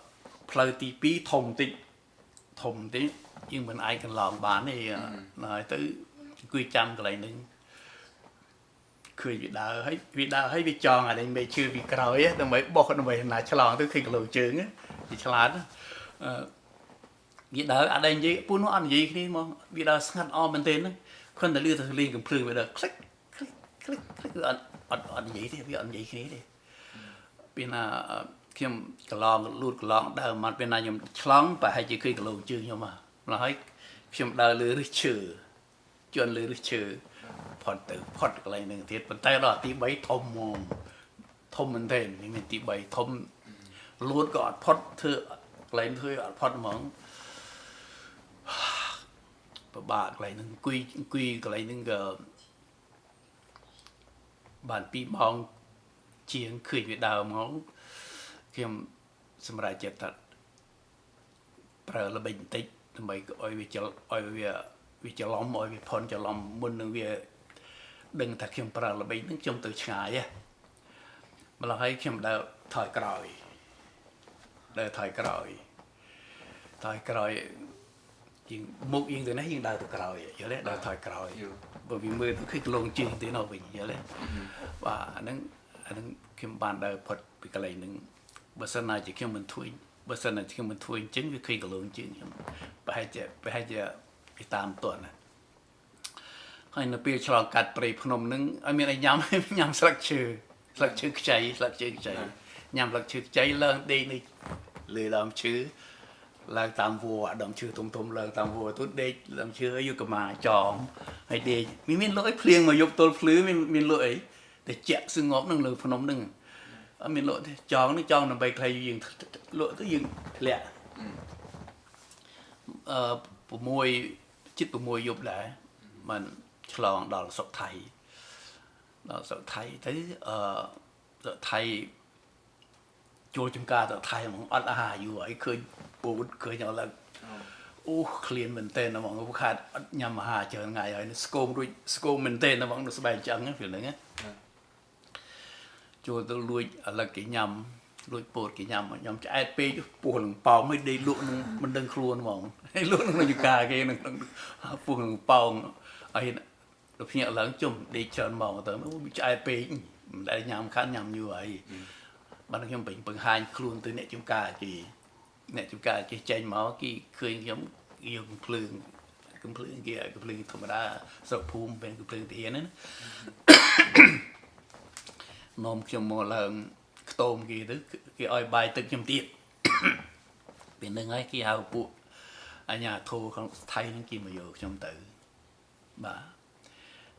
ផ្លូវទី2ធំតិចយើងមិនអាចកន្លងបានទេហើយទៅអង្គុយចាំកន្លែងហ្នឹងឃើញវាដើរហើយវាចង់អានេះមេឈើពីក្រោយដើម្បីបោះដើម្បីណាឆ្លងទៅឃើញកន្លោជើងវាឆ្លាតវាដើរអត់ដែរនិយាយពូនោះអត់និយាយគ្នាមកវាដើរស្ងាត់អមមែនទេហ្នឹងគ្រាន់តែលឺតែលេងកំភ្លើងវាដើរคลิกគឺអត់និយាយទេវាអត់និយាយគ្នាទេពេលណាខ្ញុំកន្លងលូតកន្លងដើរមកពេលណាខ្ញុំឆ្លងប្រហែលជាឃើញកន្លោជើងខ្ញុំមកហើយខ្ញុំដើរលើឫសឈើជន់លើឫសឈើផុតកន្លែងហ្នឹងទៀតប៉ុន្តែដល់ទី3ធំហ្មងធំមែនទេមានទី3ធំលួតក៏អត់ផុតធ្វើកន្លែងធ្វើអត់ផុតហ្មងពិបាកកន្លែងហ្នឹងអង្គុយកន្លែងហ្នឹងក៏បាន2ម៉ោងជាងឃើញវាដើរហ្មងខ្ញុំសម្រាប់ចិត្តថាប្រើល្បិចបន្តិចដើម្បីឲ្យវាច្រឡំឲ្យវាផុនច្រឡំមុននឹងវាដឹងថាខ្ញុំប្រើល្បិចហ្នឹងខ្ញុំទៅឆ្ងាយម្ល៉េះហើយខ្ញុំដើរថយក្រោយជាងមុខយើងទៅនេះយើងដើរទៅក្រោយយល់ទេដើរថយក្រោយបើវាមើលទៅឃើញកន្លងជើងទៅនៅវិញយល់ទេបាទអាហ្នឹងខ្ញុំបានដើរផុតពីកន្លែងហ្នឹងបើសិនណាជាខ្ញុំមិនធ្វើអញ្ចឹងវាឃើញកន្លងជើងខ្ញុំប្រហែលជាវាតាមតន់ណាហើយនៅពេលឆ្លងកាត់ព្រៃភ្នំហ្នឹងឲ្យមានឲ្យញ៉ាំស្លឹកឈើខ្ចីញ៉ាំស្លឹកឈើខ្ចីឡើងដេកនៅលើដើមឈើឡើងតាមវល្លិដើមឈើធំឡើងតាមវល្លិទៅដេកដើមឈើយកកម្មាចងហើយដេកមានលក់អីភ្លៀងមកយប់ទល់ភ្លឺមានលក់អីតែជាក់ស្ងប់នឹងលើភ្នំហ្នឹងអត់មានលក់ទេចងដើម្បីខ្លីយើងលក់ទៅយើងធ្លាក់6យប់ដែរបានឆ្លងដល់ស្រុកថៃទៅស្រុកថៃចូលចំការទៅថៃហ្មងអត់អាហារយូរហើយឃើញពូឃើញអត់ឡើងអូឃ្លានមែនតើហ្មងពូខាតអត់ញ៉ាំអាហារច្រើនថ្ងៃហើយស្គមមែនតើហ្មងនៅស្បែកចឹងពេលហ្នឹងចូលទៅលួចឥឡូវគេញ៉ាំលួចពោតគេញ៉ាំឆ្អែតពេកពោះនឹងប៉ោងមិនដេកលក់នឹងមិនដឹងខ្លួនហ្មងហើយលក់នឹងចំការគេនឹងពោះនឹងប៉ោងហើយដល់ភ្ញាក់ឡើងជុំដេកច្រើនហ្មងទៅឆ្អែតពេកមិនដែលញ៉ាំខាត់ញ៉ាំយូរហើយបានខ្ញុំបង្ហាញខ្លួនទៅអ្នកចំការគេចេញមកគេឃើញខ្ញុំយកកំភ្លើងគេកំភ្លើងធម្មតាស្រុកភូមិเป็นកំភ្លើងទានណានាំខ្ញុំមកឡើងខ្ទមគេទៅគេឲ្យបាយទឹកខ្ញុំទៀតពេលហ្នឹងហើយគេហៅពួកអាញាធោក្នុងថៃហ្នឹងគេមកយកខ្ញុំទៅបាទ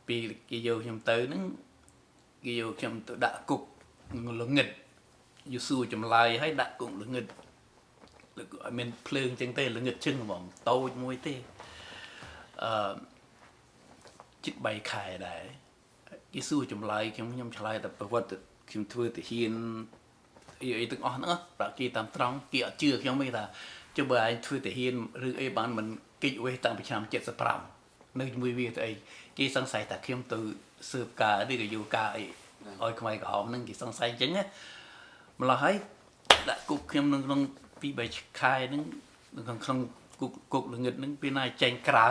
ពេលគេយកខ្ញុំទៅហ្នឹងគេយកខ្ញុំទៅដាក់គុកល្ងឹតយូស៊ូចម្លើយឲ្យដាក់គុកល្ងឹតអត់មានភ្លើងចឹងទេល្ងឹតជឹងហ្មងតូចមួយទេជិត3ខែដែរគេសួរចម្លើយខ្ញុំឆ្លើយតែប្រវត្តិខ្ញុំធ្វើទាហានអីទាំងអស់ហ្នឹងប្រាប់គេតាមត្រង់គេអត់ជឿខ្ញុំទេថាចុះបើឯងធ្វើទាហានឬអីបានមិនកិច្ចវេសតាំងពីឆ្នាំ75នៅជាមួយវាទៅអីគេសង្ស័យថាខ្ញុំទៅស៊ើបការឬក៏យកការអីឲ្យខ្មែរក្រហមហ្នឹងគេសង្ស័យអញ្ចឹងណាម្ល៉េះហើយដាក់គុកខ្ញុំនៅក្នុង2-3ខែហ្នឹងក្នុងគុកល្ងឹតហ្នឹងពេលណាចេញក្រៅ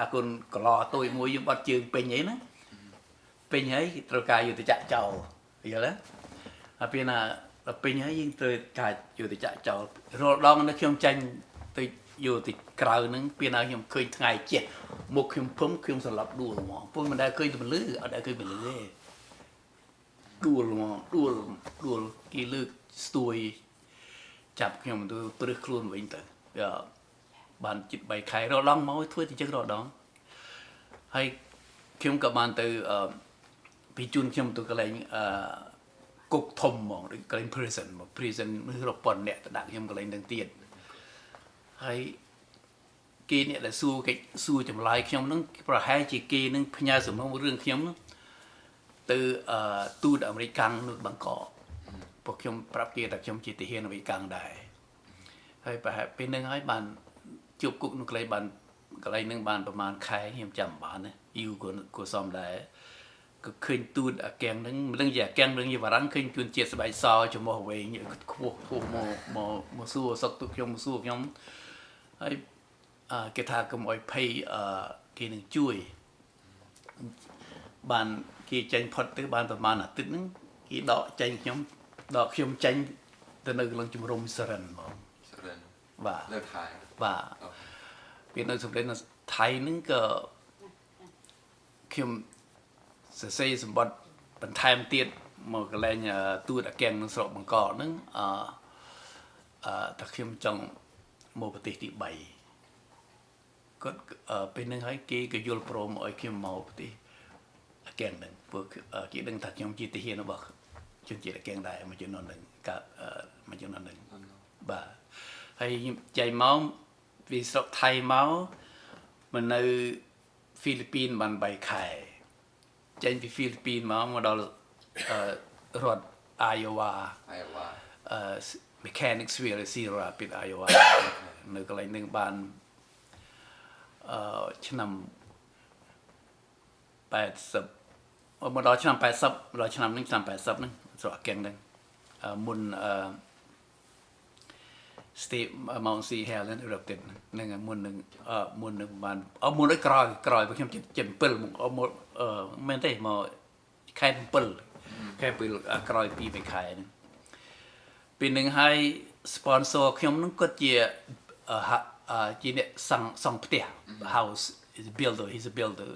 អាគុណកឡតូចមួយយើងបាត់ជើងពេញអីណាពេញហើយត្រូវការយុទ្ធចក្រចោលយល់ទេហើយពេលណាដល់ពេញហើយយើងត្រូវការយុទ្ធចក្រចោលរាល់ដងនៅខ្ញុំចាញ់ទៅយកទៅក្រៅហ្នឹងពេលណាខ្ញុំឃើញថ្ងៃជះមុខខ្ញុំសន្លប់ដួលហ្មងពុំមិនដែលឃើញពលឺអត់ដែលឃើញពលឺទេដួលហ្មងដួលគេលើកស្ទួយចាប់ខ្ញុំទៅព្រឹសខ្លួនវិញទៅបានជិត3ខែរដងមកធ្វើទីចឹងរដងហើយខ្ញុំក៏បានទៅពីជូនខ្ញុំទៅកន្លែងគុកធំហ្មងកន្លែង prison រប៉ុនអ្នកទៅដាក់ខ្ញុំកន្លែងនឹងទៀតហើយគេ គេអ្នកដែលសួរកិច្ចសួរចម្លើយខ្ញុំហ្នឹងប្រហែលជាគេនឹងផ្ញើសំណុំរឿងខ្ញុំហ្នឹងទៅទូតអាមេរិកនៅបាងកកពួកខ្ញុំប្រាប់គេថាខ្ញុំជាទាហានអាមេរិកដែរហើយប្រហែលពេលហ្នឹងហើយបានជួបគុកនោះកន្លែងបានកន្លែងហ្នឹងបានប្រហែលខែខ្ញុំចាំបានណាយូរក៏សំដែរក៏ឃើញទូតអាកៀងហ្នឹងមិនដឹងជាអាកៀងហ្នឹងជាបារាំងឃើញជួនជាតិស្បែកសចំោះវែងខ្ពស់មកសួរសុកទុកខ្ញុំសួរខ្ញុំហើយគេថាកុំអោយភ័យគេនឹងជួយបានគេចេញផុតទៅបានប្រហែលអាទិត្យហ្នឹងគេដកចេញខ្ញុំចេញទៅនៅក្នុងជំរំសរិនហ្មងសរិនបាទនៅថៃបាទពេលនៅសម្លេងនៅថៃហ្នឹងក៏ខ្ញុំសរសេរសម្បត្តិបន្ថែមទៀតមកកន្លែងទូតអាកែងនៅស្រុកបង្កកហ្នឹងតែខ្ញុំចង់មកប្រទេសទី3គាត់ពេលហ្នឹងហើយគេក៏យល់ព្រមឲ្យខ្ញុំមកប្រទេសអាកែងហ្នឹងព្រោះគេដឹងថាខ្ញុំជាទាហានរបស់ជនជាតិអាកែងដែរមួយចំនួនហ្នឹងមួយចំនួនហ្នឹងបាទហើយខ្ញុំចៃមកពីស្រុកថៃមកនៅហ្វីលីពីនបាន3ខែចេញពីហ្វីលីពីនមកដល់រដ្ឋ Iowa Mechanicsville Cedar Rapids Iowa នៅកន្លែងនឹងបានឆ្នាំ80មកដល់ឆ្នាំ80ដល់ឆ្នាំនេះឆ្នាំ80ហ្នឹងស្រកកែងហ្នឹងមុនSteve Mount Sea Helen erupted ហ្នឹងមុននឹងបានមុនឲ្យក្រោយព្រោះខ្ញុំចិត្ត7មកមែនទេមកខែ7ក្រោយ2ខែហ្នឹងពេលនឹងឲ្យ sponsor ខ្ញុំហ្នឹងគាត់ជាអ្នកសង់ផ្ទះ house is a builder he's a builder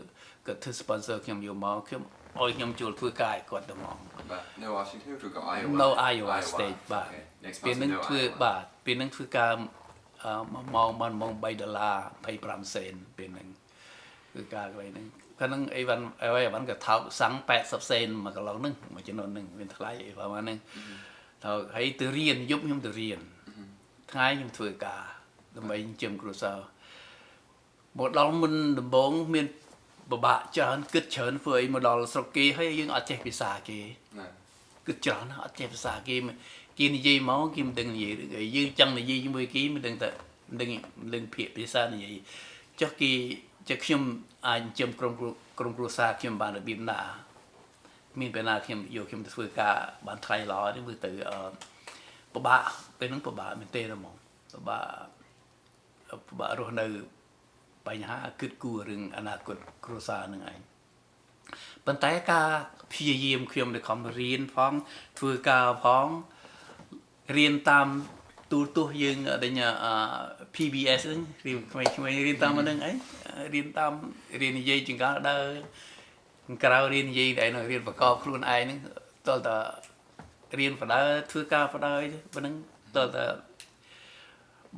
គាត់ធ្វើ sponsor ខ្ញុំយកមកខ្ញុំចូលធ្វើការឲ្យគាត់ទៅហ្មងបាទនៅ Washington ឬក៏ Iowa នៅ Iowa State បាទពេលនឹងធ្វើការម៉ោងបានម៉ោង$3.25ពេលហ្នឹងគឺការកន្លែងហ្នឹងហ្នឹងអីវ៉ាន់ក៏ថោកសាំង80សេនមួយគីឡូហ្នឹងមួយចំនួនហ្នឹងមានថ្លៃអីប្រហែលហ្នឹងថោកហើយទៅរៀនយប់ខ្ញុំទៅរៀនថ្ងៃខ្ញុំធ្វើការដើម្បីចិញ្ចឹមគ្រួសារមកដល់មុនដំបូងមានបបាក់ច្រើនគិតច្រើនធ្វើអីមកដល់ស្រុកគេហើយយើងអត់ចេះភាសាគេគិតច្រើនអត់ចេះភាសាគេនិយាយមកគេមិនដឹងនិយាយយើងចង់និយាយជាមួយគេមិនដឹងតែមិនដឹងភាសានិយាយចុះគេចុះខ្ញុំអាចចិញ្ចឹមក្រុមគ្រួសារខ្ញុំបានរបៀបណាមានពេលណាខ្ញុំយកខ្ញុំទៅធ្វើការបានថ្លៃល្អនេះមើលទៅបបាក់ពេលហ្នឹងបបាក់មែនទេហ្មងបបាក់រស់នៅបញ្ហាគិតគូររឿងអនាគតគ្រួសារនឹងឯងប៉ុន្តែការព្យាយាមខ្ញុំទៅខំរៀនផងធ្វើការផងរៀនតាមទូរទស្សន៍យើងដេញPBS ហ្នឹងរៀនក្មេងៗរៀនតាមហ្នឹងអីរៀននិយាយចង្កល់ដើរក្រៅរៀននិយាយឯនោះរៀនប្រកបខ្លួនឯងហ្នឹងតលតរៀនបដើធ្វើការបដើប៉ុណ្ណឹងតលត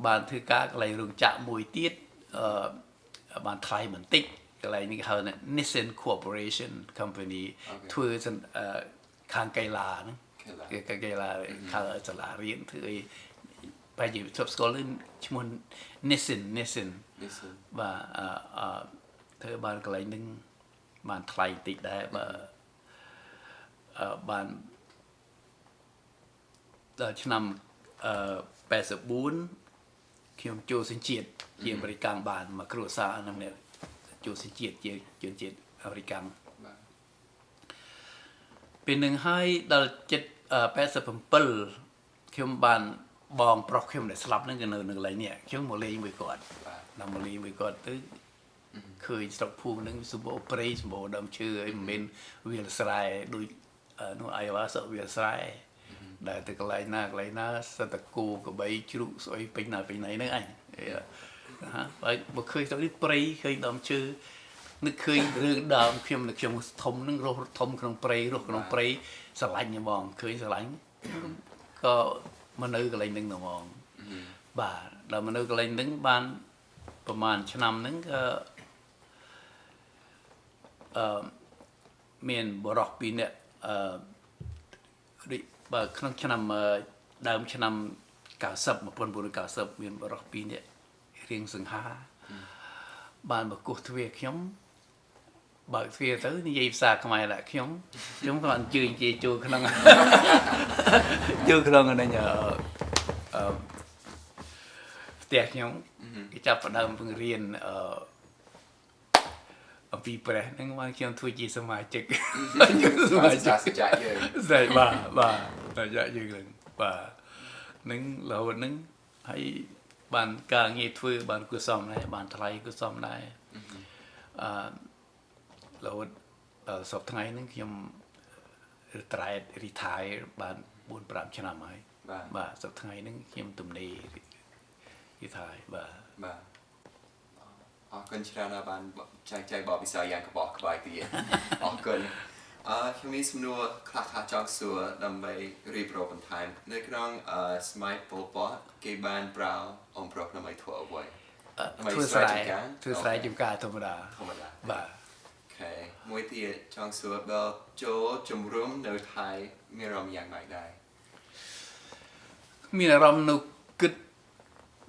បានធ្វើការកន្លែងរោងចក្រមួយទៀតបានថ្លៃបន្តិចកន្លែងនេះហៅ Nissan Corporation Company ធ្វើខាងកីឡាហ្នឹងគេកីឡាខាងសាលារៀនធ្វើអីបែរជាជប់ស្គាល់ឈ្មោះ Nissan បាទធ្វើបានកន្លែងហ្នឹងបានថ្លៃបន្តិចដែរបានដល់ឆ្នាំ84ខ្ញុំចូលសញ្ជាតិជាអាមេរិកបានមកគ្រួសារហ្នឹងចូលសញ្ជាតិជាជនជាតិអាមេរិកពេលនឹងហើយដល់87ខ្ញុំបានបងប្រុសខ្ញុំដែលស្លាប់ហ្នឹងក៏នៅកន្លែងនេះខ្ញុំមកលេងមួយគាត់ទៅឃើញស្រុកភូមិហ្នឹងសម្បូរព្រៃសម្បូរដើមឈើអីមិនមែនវាលស្រែដូចនោះអាយវ៉ាសវាលស្រែដែលទៅកន្លែងណាសត្វតគោក្របីជ្រូកស្អុយពេញណាហ្នឹងអញហើយមកឃើញទៅនេះព្រៃឃើញដើមឈើនឹកឃើញរឿងដើមខ្ញុំធំហ្នឹងរស់ធំក្នុងព្រៃស្រឡាញ់ហ្មងឃើញស្រឡាញ់ក៏មកនៅកន្លែងហ្នឹងហ្មងបាទដល់មកនៅកន្លែងហ្នឹងបានប្រហែលឆ្នាំហ្នឹងក៏មានបរិសុទ្ធ2នាក់បើក្នុងឆ្នាំដើមឆ្នាំ90 1990មានបរិសុទ្ធ2នាក់រៀងសង្ហា បានមកគោះទ្វារខ្ញុំបើកទ្វារទៅនិយាយភាសាខ្មែរដាក់ខ្ញុំក៏អញ្ជើញគេចូលក្នុងចូលក្នុងហ្នឹងផ្ទះខ្ញុំគេចាប់ផ្ដើមពង្រៀនអំពីព្រះហ្នឹងមកខ្ញុំធ្វើជាសមាជិកសមាជិកសច្ចៈយើងស្ដីបាទសច្ចៈយើងហ្នឹងបាទនឹងរហូតហ្នឹងហើយបានការងារធ្វើបានគួរសមដែរបានថ្លៃគួរសមដែររហូតដល់សប្តាហ៍ថ្ងៃហ្នឹងខ្ញុំ retire បាន 4-5 ឆ្នាំហើយបាទសប្តាហ៍ថ្ងៃហ្នឹងខ្ញុំទំនេរ retire បាទអរគុណច្រើនណាស់បានចែកចាយបបពិសោធន៍យ៉ាងក្បោះក្បាយទៀតអរគុណខ្ញុំមានសំណួរខ្លះៗចង់សួរដើម្បីរៀបរាប់បន្ថែមនៅក្នុងសម័យប៉ុលពតគេបានប្រើអំប្រុសដើម្បីធ្វើអ្វីធ្វើស្រែចម្ការធម្មតាបាទអូខេមួយទៀតចង់សួរបើចូលជំរុំនៅថៃមានអារម្មណ៍យ៉ាងម៉េចដែរមានអារម្មណ៍នៅគិត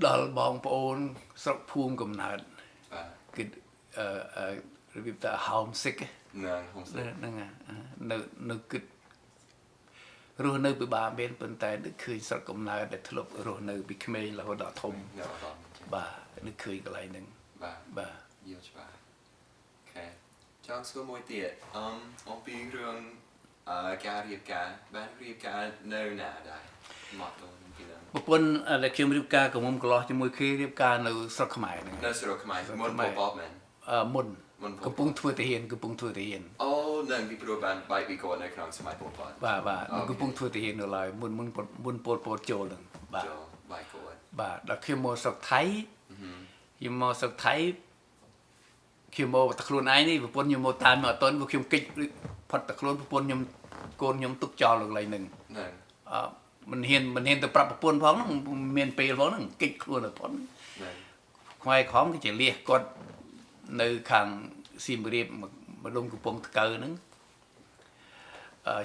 ដល់បងប្អូនស្រុកភូមិកំណើតគិតរបៀបថា homesick ហ្នឹងនៅគិតរស់នៅពិបាកមែនប៉ុន្តែនឹកឃើញស្រុកកំណើតដែលធ្លាប់រស់នៅពីក្មេងរហូតដល់ធំបាទនឹកឃើញកន្លែងហ្នឹងបាទយល់ច្បាស់អូខេចង់សួរមួយទៀតអំពីរឿងការរៀបការបានរៀបការនៅណាដែរមកទៅប្រពន្ធដែលខ្ញុំរៀបការក៏មុំកន្លោះជាមួយគេរៀបការនៅស្រុកខ្មែរហ្នឹងនៅស្រុកខ្មែរមុនប៉ុលពតមែនមុនកំពុងធ្វើទាហានអូនឹងពីព្រោះបានបែកពីគាត់នៅក្នុងសម័យប៉ុលពតបាទកំពុងធ្វើទាហាននៅឡើយមុនប៉ុលពតចូលហ្នឹងបាទបែកគាត់បាទដល់ខ្ញុំមកស្រុកថៃខ្ញុំមកស្រុកថៃខ្ញុំមកតែខ្លួនឯងនេះប្រពន្ធខ្ញុំមកតាមមកអត់ទាន់ខ្ញុំកិច្ចផុតតែខ្លួនប្រពន្ធខ្ញុំកូនខ្ញុំទុកចោលនៅកន្លែងហ្នឹងមិនហ៊ានទៅប្រាប់ប្រពន្ធផងហ្នឹងមានពេលផងហ្នឹងកិច្ចខ្លួនប្រពន្ធខ្មែរក្រមគេជាលះគាត់នៅខាងសៀមរាបម្ដុំកំពង់ថ្កូវហ្នឹង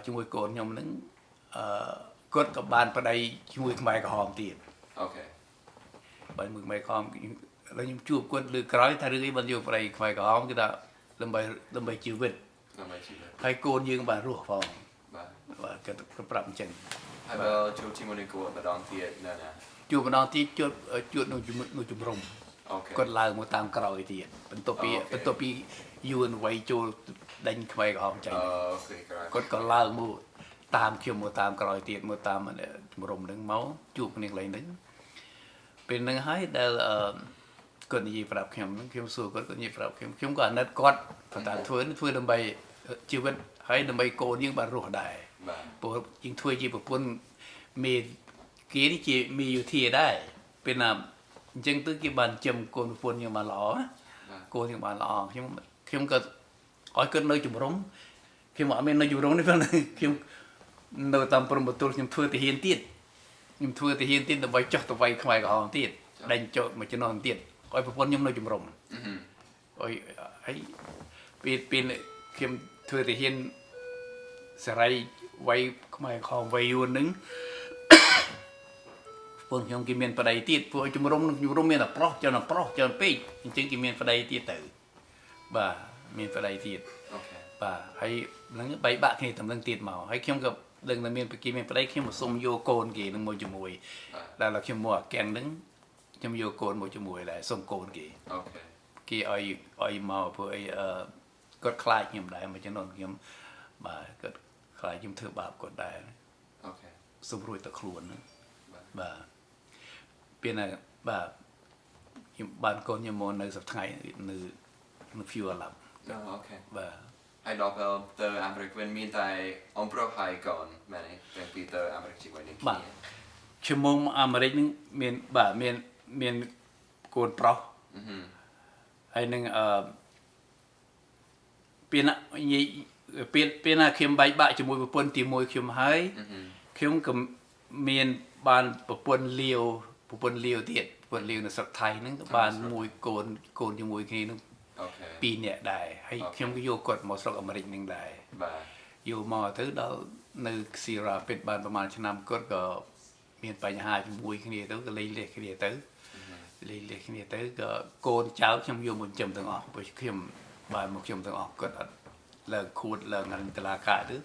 ជាមួយកូនខ្ញុំហ្នឹងគាត់ក៏បានប្តីជាមួយខ្មែរក្រហមទៀតអូខេបានមួយខ្មែរក្រហមឥឡូវខ្ញុំជួបគាត់លើក្រោយថារឿងអីបានយកប្តីខ្មែរក្រហមគេថាដើម្បីជីវិតហើយកូនយើងបានរស់ផងបាទគាត់ប្រាប់អញ្ចឹងហើយបើជួបជាមួយនឹងគាត់ម្ដងទៀតណាជួបម្ដងទៀតជួបនៅជំរំគាត់ឡើងមកតាមក្រោយទៀតបន្ទាប់ពីយួនវ័យចូលដេញខ្មែរក្រហមចេញគាត់ក៏ឡើងមកតាមខ្ញុំមកតាមក្រោយទៀតមកតាមជំរំហ្នឹងមកជួបគ្នាកន្លែងហ្នឹងពេលហ្នឹងហើយដែលគាត់និយាយប្រាប់ខ្ញុំហ្នឹងខ្ញុំសួរគាត់និយាយប្រាប់ខ្ញុំក៏អាណិតគាត់ប៉ុន្តែធ្វើដើម្បីជីវិតហើយដើម្បីកូនយើងបានរស់ដែរព្រោះយើងធ្វើជាប្រពន្ធមេគេនេះជាមេយោធាដែរពេលណាអញ្ចឹងទៅគេបានចំកូនប្រពន្ធខ្ញុំបានល្អកូនខ្ញុំបានល្អខ្ញុំក៏ឲ្យគាត់នៅជំរំខ្ញុំអត់មាននៅជំរំនេះផងខ្ញុំនៅតាមព្រំបន្ទល់ខ្ញុំធ្វើទាហានទៀតដើម្បីចោះទៅវាយខ្មែរក្រហមទៀតដេញចោលមួយចំណងទៀតឲ្យប្រពន្ធខ្ញុំនៅជំរំឲ្យពេលខ្ញុំធ្វើទាហានសេរីវាយខ្មែរក្រហមវាយយួនហ្នឹងពួកខ្ញុំគេមានប្តីទៀតពួកជំរំមានតែប្រុសច្រើនពេកអញ្ចឹងគេមានប្តីទៀតទៅបាទមានប្តីទៀតអូខេបាទហើយហ្នឹងបែកបាក់គ្នាតំណឹងទៀតមកហើយខ្ញុំក៏ដឹងថាមានគេមានប្តីខ្ញុំមកសុំយកកូនគេនឹងមកជាមួយដែលខ្ញុំមកអាកែងហ្នឹងខ្ញុំយកកូនមកជាមួយដែរសុំកូនគេអូខេគេឲ្យមកព្រោះអីគាត់ខ្លាចខ្ញុំដែរមកចំណុចខ្ញុំបាទគាត់ខ្លាចខ្ញុំធ្វើបាបគាត់ដែរអូខេសុំរួចតែខ្លួនហ្នឹងបាទពេលណាបាទខ្ញុំបានកូនខ្ញុំមកនៅសប្តាហ៍ថ្ងៃនៅ Fuel Lab អូខេបាទហើយដល់ពេលទៅអាមេរិកវិញមានតែអំប្រុសហើយកូនមែនទេទាំងពីរទៅអាមេរិកជាមួយនឹងបាទខ្ញុំមកអាមេរិកនឹងមានកូនប្រុសហើយនឹងពេលណាខ្ញុំបែកបាក់ជាមួយប្រពន្ធទី1ខ្ញុំហើយខ្ញុំក៏មានបានប្រពន្ធលាវទៀតប្រពន្ធលាវនៅស្រុកថៃហ្នឹងក៏បានមួយកូនជាមួយគ្នានឹង2នាក់ដែរហើយខ្ញុំក៏យកគាត់មកស្រុកអាមេរិកនឹងដែរបាទយកមកទៅដល់នៅស៊ីរ៉ាពេតបានប្រហែលឆ្នាំគាត់ក៏មានបញ្ហាជាមួយគ្នាទៅក៏លេងគ្នាទៅ លេគ្នាទៅក៏កូនចៅខ្ញុំយកមកចំទាំងអស់ព្រោះខ្ញុំបានមកខ្ញុំទាំងអស់គាត់អត់ឡើងខួតឡើងអន្តរាការទៅ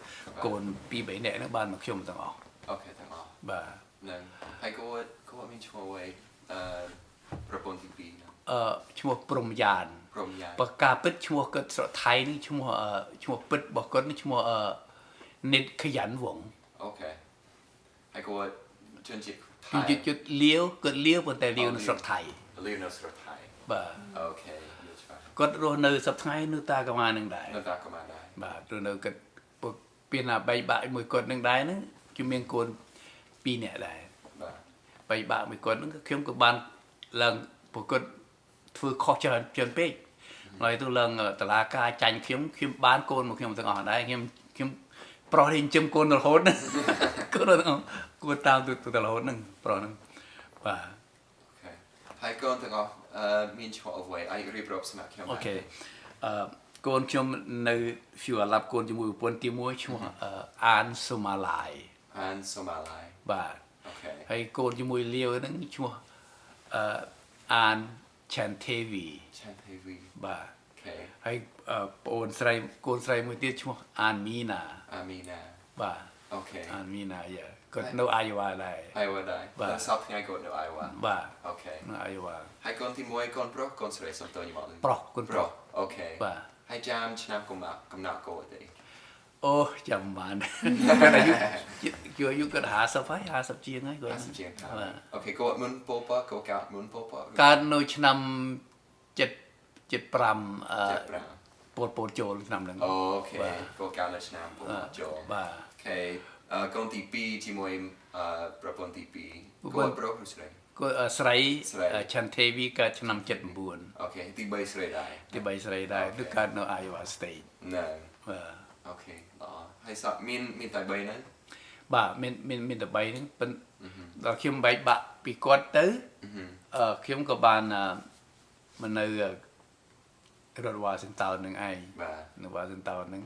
កូន2 3នាក់ហ្នឹងបានមកខ្ញុំទាំងអស់ អូខេទាំងអស់ បាទ នឹងហើយគាត់មានឈ្មោះអីប្រពន្ធទី2ណា ឈ្មោះព្រំយ៉ាន ព្រំយ៉ាន បើការពិតឈ្មោះគាត់ស្រុកថៃនេះឈ្មោះពិតរបស់គាត់នេះឈ្មោះនិតខយ៉ាន់វង អូខេហើយគាត់ជនជាតិថៃ ជិតលាវគាត់លាវប៉ុន្តែលាវនៅស្រុកថៃ លាវនៅស្រុកថៃ បាទ អូខេយល់ច្បាស់ គាត់រស់នៅសប្តាហ៍ថ្ងៃនៅតាកម្មានឹងដែរ នៅតាក៏មកដែរ បាទរស់នៅគាត់ពីណាបីបាក់មួយគាត់នឹងដែរហ្នឹងគឺមានកូន2នាក់ដែរ បាទ បីបាក់មួយគាត់ហ្នឹងគឺខ្ញុំក៏បានឡើងប្រកួតធ្វើខុសច្រើនពេកហើយទៅឡើងតឡាការចាញ់ខ្ញុំបានកូនមកខ្ញុំទាំងអស់ដែរខ្ញុំប្រុសនេះចិញ្ចឹមកូនរហូត កូនទាំងអស់គួរតាមទៅរហូតហ្នឹងប្រុសហ្នឹងបាទ អូខេហើយកូនទាំងអស់មានឈ្មោះអ្វីអាចរៀបរាប់សម្រាប់ខ្ញុំ អូខេកូនខ្ញុំនៅ Few អាឡាប់កូនជាមួយប្រពន្ធទី1ឈ្មោះអានសូម៉ាឡាយ អានសូម៉ាឡាយ បាទ អូខេ ហើយកូនជាមួយលាវហ្នឹងឈ្មោះអានឆាន់ទេវី ឆាន់ទេវី បាទ អូខេ ហើយកូនស្រីមួយទៀតឈ្មោះអានមីណា អាមីណា បាទ អូខេ អានមីណាយ៉ាគាត់នៅអាយវ៉ាដែរ ហើយវ៉ាដែរ បាទ ដល់សពថ្ងៃគាត់នៅអាយវ៉ា បាទ អូខេ នៅអាយវ៉ា ហើយកូនទី1កូនប្រុសកូនស្រីសុំតើញមក ប្រុសកូនប្រុស អូខេ បាទ ហើយចាំឆ្នាំកំណត់កូនទេ អូចាំបានអាយុគាត់50ហើយ50ជាងហើយគាត់ 50ជាង បាទ អូខេគាត់មុនពពគាត់កើតមុនពព កើតនៅឆ្នាំ75 75 ពោលចូលឆ្នាំហ្នឹង អូខេគាត់កើតនៅឆ្នាំពពចូល បាទ អូខេកូនទី2ជាមួយប្រពន្ធទី2គាត់ប្រុសឬស្រី គាត់ស្រីឆាន់ទេវីកើតឆ្នាំ79 អូខេទី3ស្រីដែរ ទី3ស្រីដែរគឺកើតនៅ Iowa State ហ្នឹង បាទ អូខេល្អហើយសក់មានតែ3ហ្នឹង បាទមានតែ3ហ្នឹងប៉ុន្តែដល់ខ្ញុំបែកបាក់ពីគាត់ទៅខ្ញុំក៏បានមកនៅរដ្ឋ Washington នឹងឯង បាទ នៅ Washington ហ្នឹង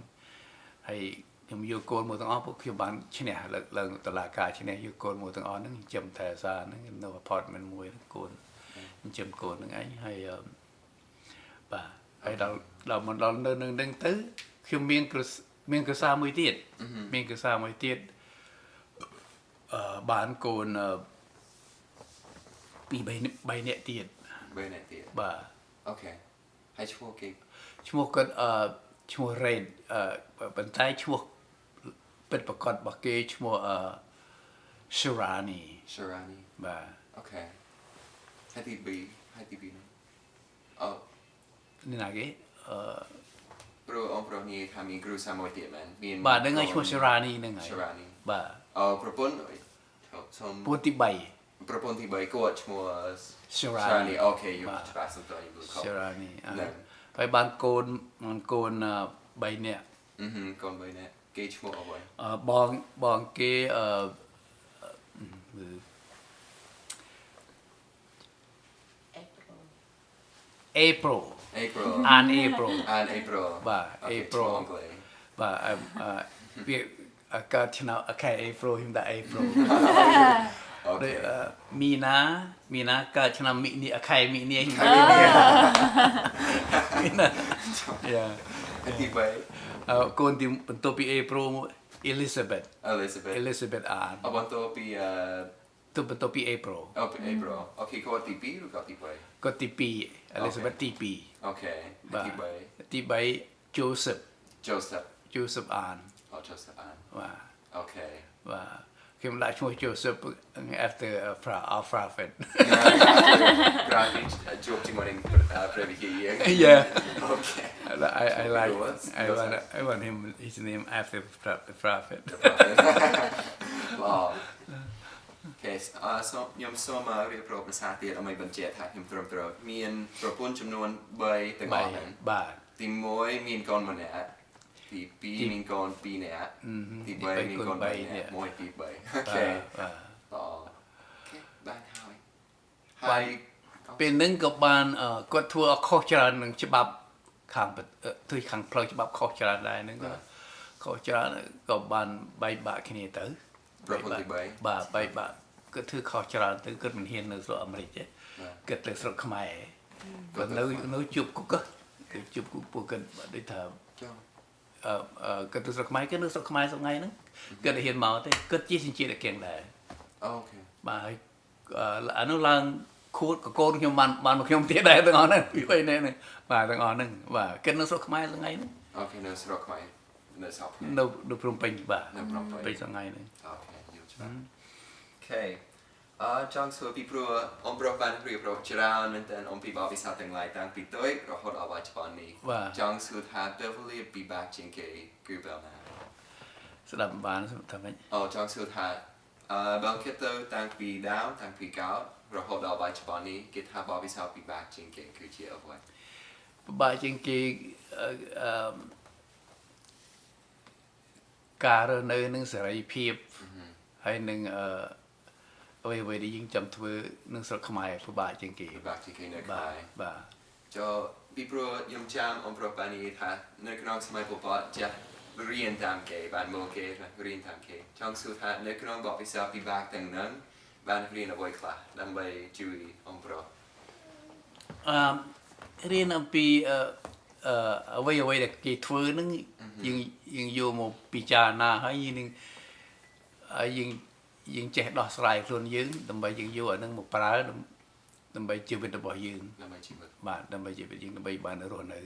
ហើយខ្ញុំយកកូនមកទាំងអស់ពួកខ្ញុំបានឈ្នះឡើងតឡាការឈ្នះយកកូនមកទាំងអស់ហ្នឹងចិញ្ចឹមតែសារហ្នឹងនៅ apartment មួយហ្នឹងកូនចិញ្ចឹមកូនហ្នឹងឯងហើយបាទហើយដល់មកដល់នៅនឹងហ្នឹងទៅខ្ញុំមានគ្រួសារមួយទៀតមានគ្រួសារមួយទៀតបានកូន2 3នាក់ទៀត 3នាក់ទៀត បាទ អូខេហើយឈ្មោះគេ ឈ្មោះគាត់ឈ្មោះ Red ប៉ុន្តែឈ្មោះពិតប្រាកដរបស់គេឈ្មោះShirani Sharani បាទ អូខេហើយទី2ហ្នឹងអូ នេះណាគេព្រោះអង្គប្រុសនេះថាមានគ្រូសាមួយទៀតមែនមាន បាទហ្នឹងហើយឈ្មោះ Shirani ហ្នឹងហើយ Sharani បាទ ប្រពន្ធសុំ ពូទី ប្រពន្ធទី3គាត់ឈ្មោះ Sharani Sharani អូខេយកច្បាស់សុំតើយកខ Shirani ហ្នឹង ហើយបានកូន3នាក់ កូន3នាក់គេឈ្មោះអ្វី បងគេApril April អាន April April បាទ អូខេ April អង់គ្លេស បាទវាកើតឆ្នាំខែ April ខ្ញុំដាក់ April អូខេ មីណាកើតឆ្នាំមិនិខែមិនិខ្ញុំដាក់មីណាយ៉ា ហើយទី3 កូនទីបន្ទាប់ពី April Elizabeth Elizabeth អាន បន្ទាប់ពីបន្ទាប់ពី April April អូខេគាត់ទី2ឬក៏ទី3គាត់ទី2 Elizabeth ទី2អូខេហើយទី3 ទី3 Joseph អាន Joseph អាន បាទ អូខេ បាទខ្ញុំដាក់ឈ្មោះ Joseph after Alfred Graphic ជួបជាមួយនឹងព្រះវិហារ Yeah អូខេ I want him his name after the prophet ល្អOkay ខ្ញុំសូមរៀបរាប់ភាសាទៀតដើម្បីបញ្ជាក់ថាខ្ញុំត្រឹមត្រូវមានប្រពន្ធចំនួន3ទាំងអស់ហ្នឹង បាទ ទី1មានកូនម្នាក់ទី2មានកូន2នាក់ទី3មានកូន3នាក់1 2 3អូខេបាទ អូខេបានហើយពេលហ្នឹងក៏បានគាត់ធ្វើអខុសច្រើននឹងច្បាប់ខាងធ្វើខាងផ្លូវច្បាប់ខុសច្រើនដែរហ្នឹងក៏ខុសច្រើនក៏បានបែកបាក់គ្នាទៅ ប្រពន្ធទី3 បាទបែកបាក់គាត់ធ្វើខុសច្រើនទៅគាត់មិនហ៊ាននៅស្រុកអាមេរិកទេ គិតទៅស្រុកខ្មែរគាត់នៅជួបគុកគឺជួបគុកពួកគាត់ដូចថាគិតទៅស្រុកខ្មែរគឺនៅស្រុកខ្មែរថ្ងៃហ្នឹងគិតតែហ៊ានមកទេគិតជាសញ្ជាតិគៀងដែរ អូខេ បាទហើយអានោះឡើងខួតកូនខ្ញុំបានមកខ្ញុំទៀតដែរទាំងអស់ហ្នឹងពីបីនេះបាទទាំងអស់ហ្នឹងបាទគិតនៅស្រុកខ្មែរថ្ងៃហ្នឹង អូខេនៅស្រុកខ្មែរនៅសោក នៅព្រំពេញបាទ នៅព្រំពេញ ពេញថ្ងៃហ្នឹង អូខេយល់ច្បាស់អូខេចង់សួរពីព្រោះអំប្រុសបានរៀបរាប់ច្រើនមែនតើអំពីបបិសាទាំងឡាយតាំងពីតូចរហូតដល់បច្ចុប្បន្ននេះចង់សួរថាពេលវេលាពីបាក់ជាងគេគឺពេលណា ស្ដាប់បានថាម៉េច អូចង់សួរថាបើគិតទៅតាំងពីដើមតាំងពីកោតរហូតដល់បច្ចុប្បន្ននេះគេថាបបិសាពីបាក់ជាងគេគឺជាអ្វី ពិបាកជាងគេការរស់នៅនឹងសេរីភាពហើយនឹងអ្វីដែលយើងចាំធ្វើនឹងស្រុកខ្មែរពិបាកជាងគេ ពីបាក់ជាងគេនៅខ្មែរ បាទ ចូលពីព្រោះខ្ញុំចាំអំប្រុសបាននិយាយថានៅក្នុងសម័យពលពតចាស់រៀនតាមគេបានមកគេរៀនតាមគេចង់សួរថានៅក្នុងបបិសាពីបាក់ទាំងហ្នឹងបានរៀនអ្វីខ្លះដើម្បីជួយអំប្រុស រៀនអំពីអ្វីដែលគេធ្វើហ្នឹងយើងយកមកពិចារណាហើយយើងចេះដោះស្រាយខ្លួនយើងដើម្បីយើងយកអាហ្នឹងមកប្រើដើម្បីជីវិតរបស់យើង ដើម្បីជីវិត បាទដើម្បីជីវិតយើងដើម្បីបានរស់នៅ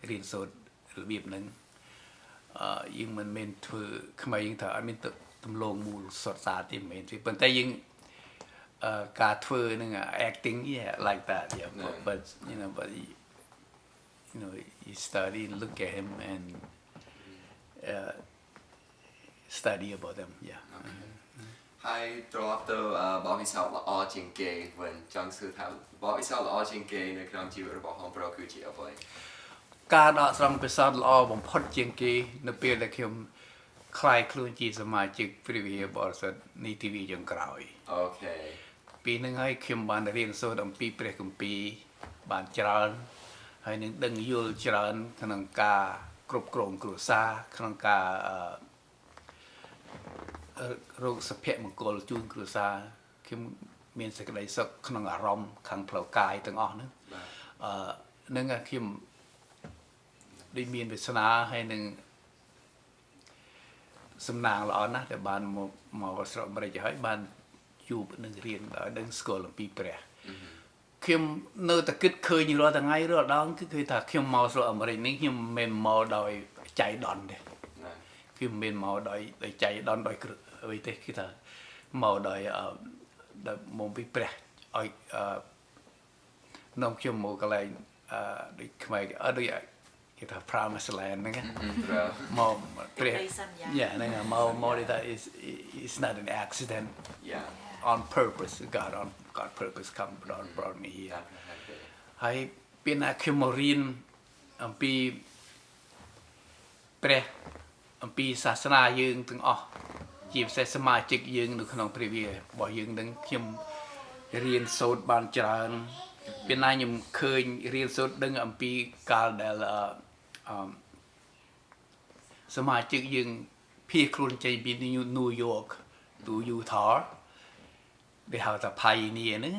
រៀនសូត្ររបៀបហ្នឹងយើងមិនមែនធ្វើខ្មែរយើងថាអត់មានទម្លងមូលសុទ្ធសាធទេមិនមែនទេប៉ុន្តែយើងការធ្វើនឹង acting yeah like that yeah but you know you study and look at him and study about them yeah ហើយត្រឡប់ទៅបបិសាល្អជាងគេវិញចង់សួរថាបបិសាល្អជាងគេនៅក្នុងជីវិតរបស់អំប្រុសគឺជាអ្វី ការដកស្រង់ពិសោធន៍ល្អបំផុតជាងគេនៅពេលដែលខ្ញុំខ្លាយខ្លួនជាសមាជិកព្រះវិហារបរិសុទ្ធនីតិវិទ្យាចុងក្រោយ អូខេ ពីហ្នឹងហើយខ្ញុំបានរៀនសូត្រអំពីព្រះគម្ពីរបានច្រើនហើយនឹងដឹងយល់ច្រើនក្នុងការគ្រប់គ្រងគ្រួសារក្នុងការរោគសុភមង្គលជូនគ្រួសារខ្ញុំមានសេចក្តីសុខក្នុងអារម្មណ៍ខាងផ្លូវកាយទាំងអស់ហ្នឹងនឹងខ្ញុំដូចមានវាសនាហើយនឹងសំណាងល្អណាស់ដែលបានមកស្រុកអាមេរិកហើយបានជួបនឹងរៀនដល់ដឹងស្គាល់អំពីព្រះខ្ញុំនៅតែគិតឃើញរាល់ថ្ងៃរាល់ដងគឺឃើញថាខ្ញុំមកស្រុកអាមេរិកនេះខ្ញុំមិនមកដោយចៃដន្យទេខ្ញុំមិនមកដោយចៃដន្យដោយអ្វីទេគឺថាមកដោយមកពីព្រះឲ្យនាំខ្ញុំមកកន្លែងដូចខ្មែរដូចគេថា promised land ហ្នឹងមកព្រះយ៉ាហ្នឹងមកថា is not an accident yeah on purpose God purpose come brought me here ហើយពេលណាខ្ញុំមករៀនអំពីព្រះអំពីសាសនាយើងទាំងអស់ជាពិសេសសមាជិកយើងនៅក្នុងព្រះវិហាររបស់យើងនឹងខ្ញុំរៀនសូត្របានច្រើនពេលណាខ្ញុំឃើញរៀនសូត្រដឹងអំពីកាលដែលសមាជិកយើងភៀសខ្លួនចេញពីNew York ទៅ Utah ដែលហៅថា pioneer ហ្នឹង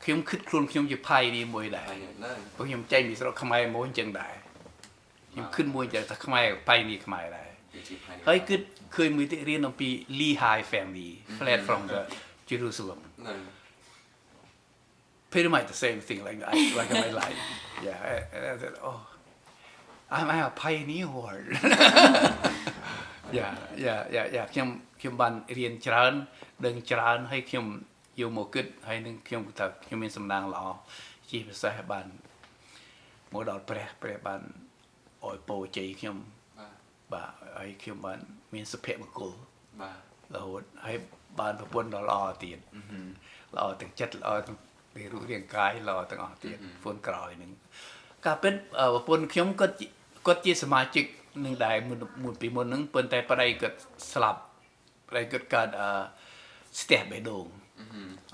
ខ្ញុំគិតខ្លួនខ្ញុំជា pioneer មួយដែរព្រោះខ្ញុំចេញពីស្រុកខ្មែរមកអញ្ចឹងដែរខ្ញុំគិតមួយតែថាខ្មែរ pioneer ខ្មែរដែរហើយគិតឃើញមួយទៀតរៀនអំពី Lehi family fled from the Jerusalem pretty much the same thing like in my life yeah and I said oh I'm a pioneer word yeah ខ្ញុំបានរៀនច្រើនដឹងច្រើនហើយខ្ញុំយកមកគិតហើយនឹងខ្ញុំថាខ្ញុំមានសំណាងល្អជាពិសេសបានមកដល់ព្រះបានអរពរជ័យខ្ញុំបាទហើយខ្ញុំបានមានសុភមង្គលបាទរហូតហើយបានប្រពន្ធដ៏ល្អទៀតល្អទាំងចិត្តល្អទាំងរូបរាងកាយល្អទាំងអស់ទៀតប្រពន្ធក្រោយនឹងការពិតប្រពន្ធខ្ញុំគាត់ជាសមាជិកនឹងដែរមួយពីមុនហ្នឹងប៉ុន្តែប្តីគាត់ស្លាប់ប្តីគាត់កើតស្ទះបេះដូង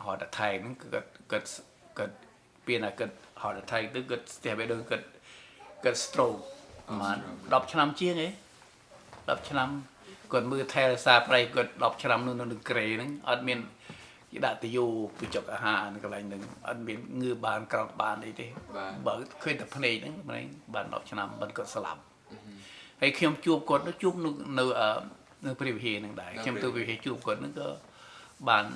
heart attack ហ្នឹងគាត់ពេលណាគាត់ heart attack ទៅគាត់ស្ទះបេះដូងគាត់ stroke ប្រហែល10ឆ្នាំជាងឯង10ឆ្នាំគាត់មើលថែរក្សាប្តីគាត់10ឆ្នាំនៅក្រេហ្នឹងអត់មាន đã từ vô bị chọc hà cái lại nâng anh biến ngư bàn cọc bàn đấy thế bởi khơi tập này đấy mà bàn đọc cho năm bàn cột sập hay khi ông chụp cột nó chụp nó ở nó biểu hiện năng đại khi tôi biểu hiện chụp cột nó có bàn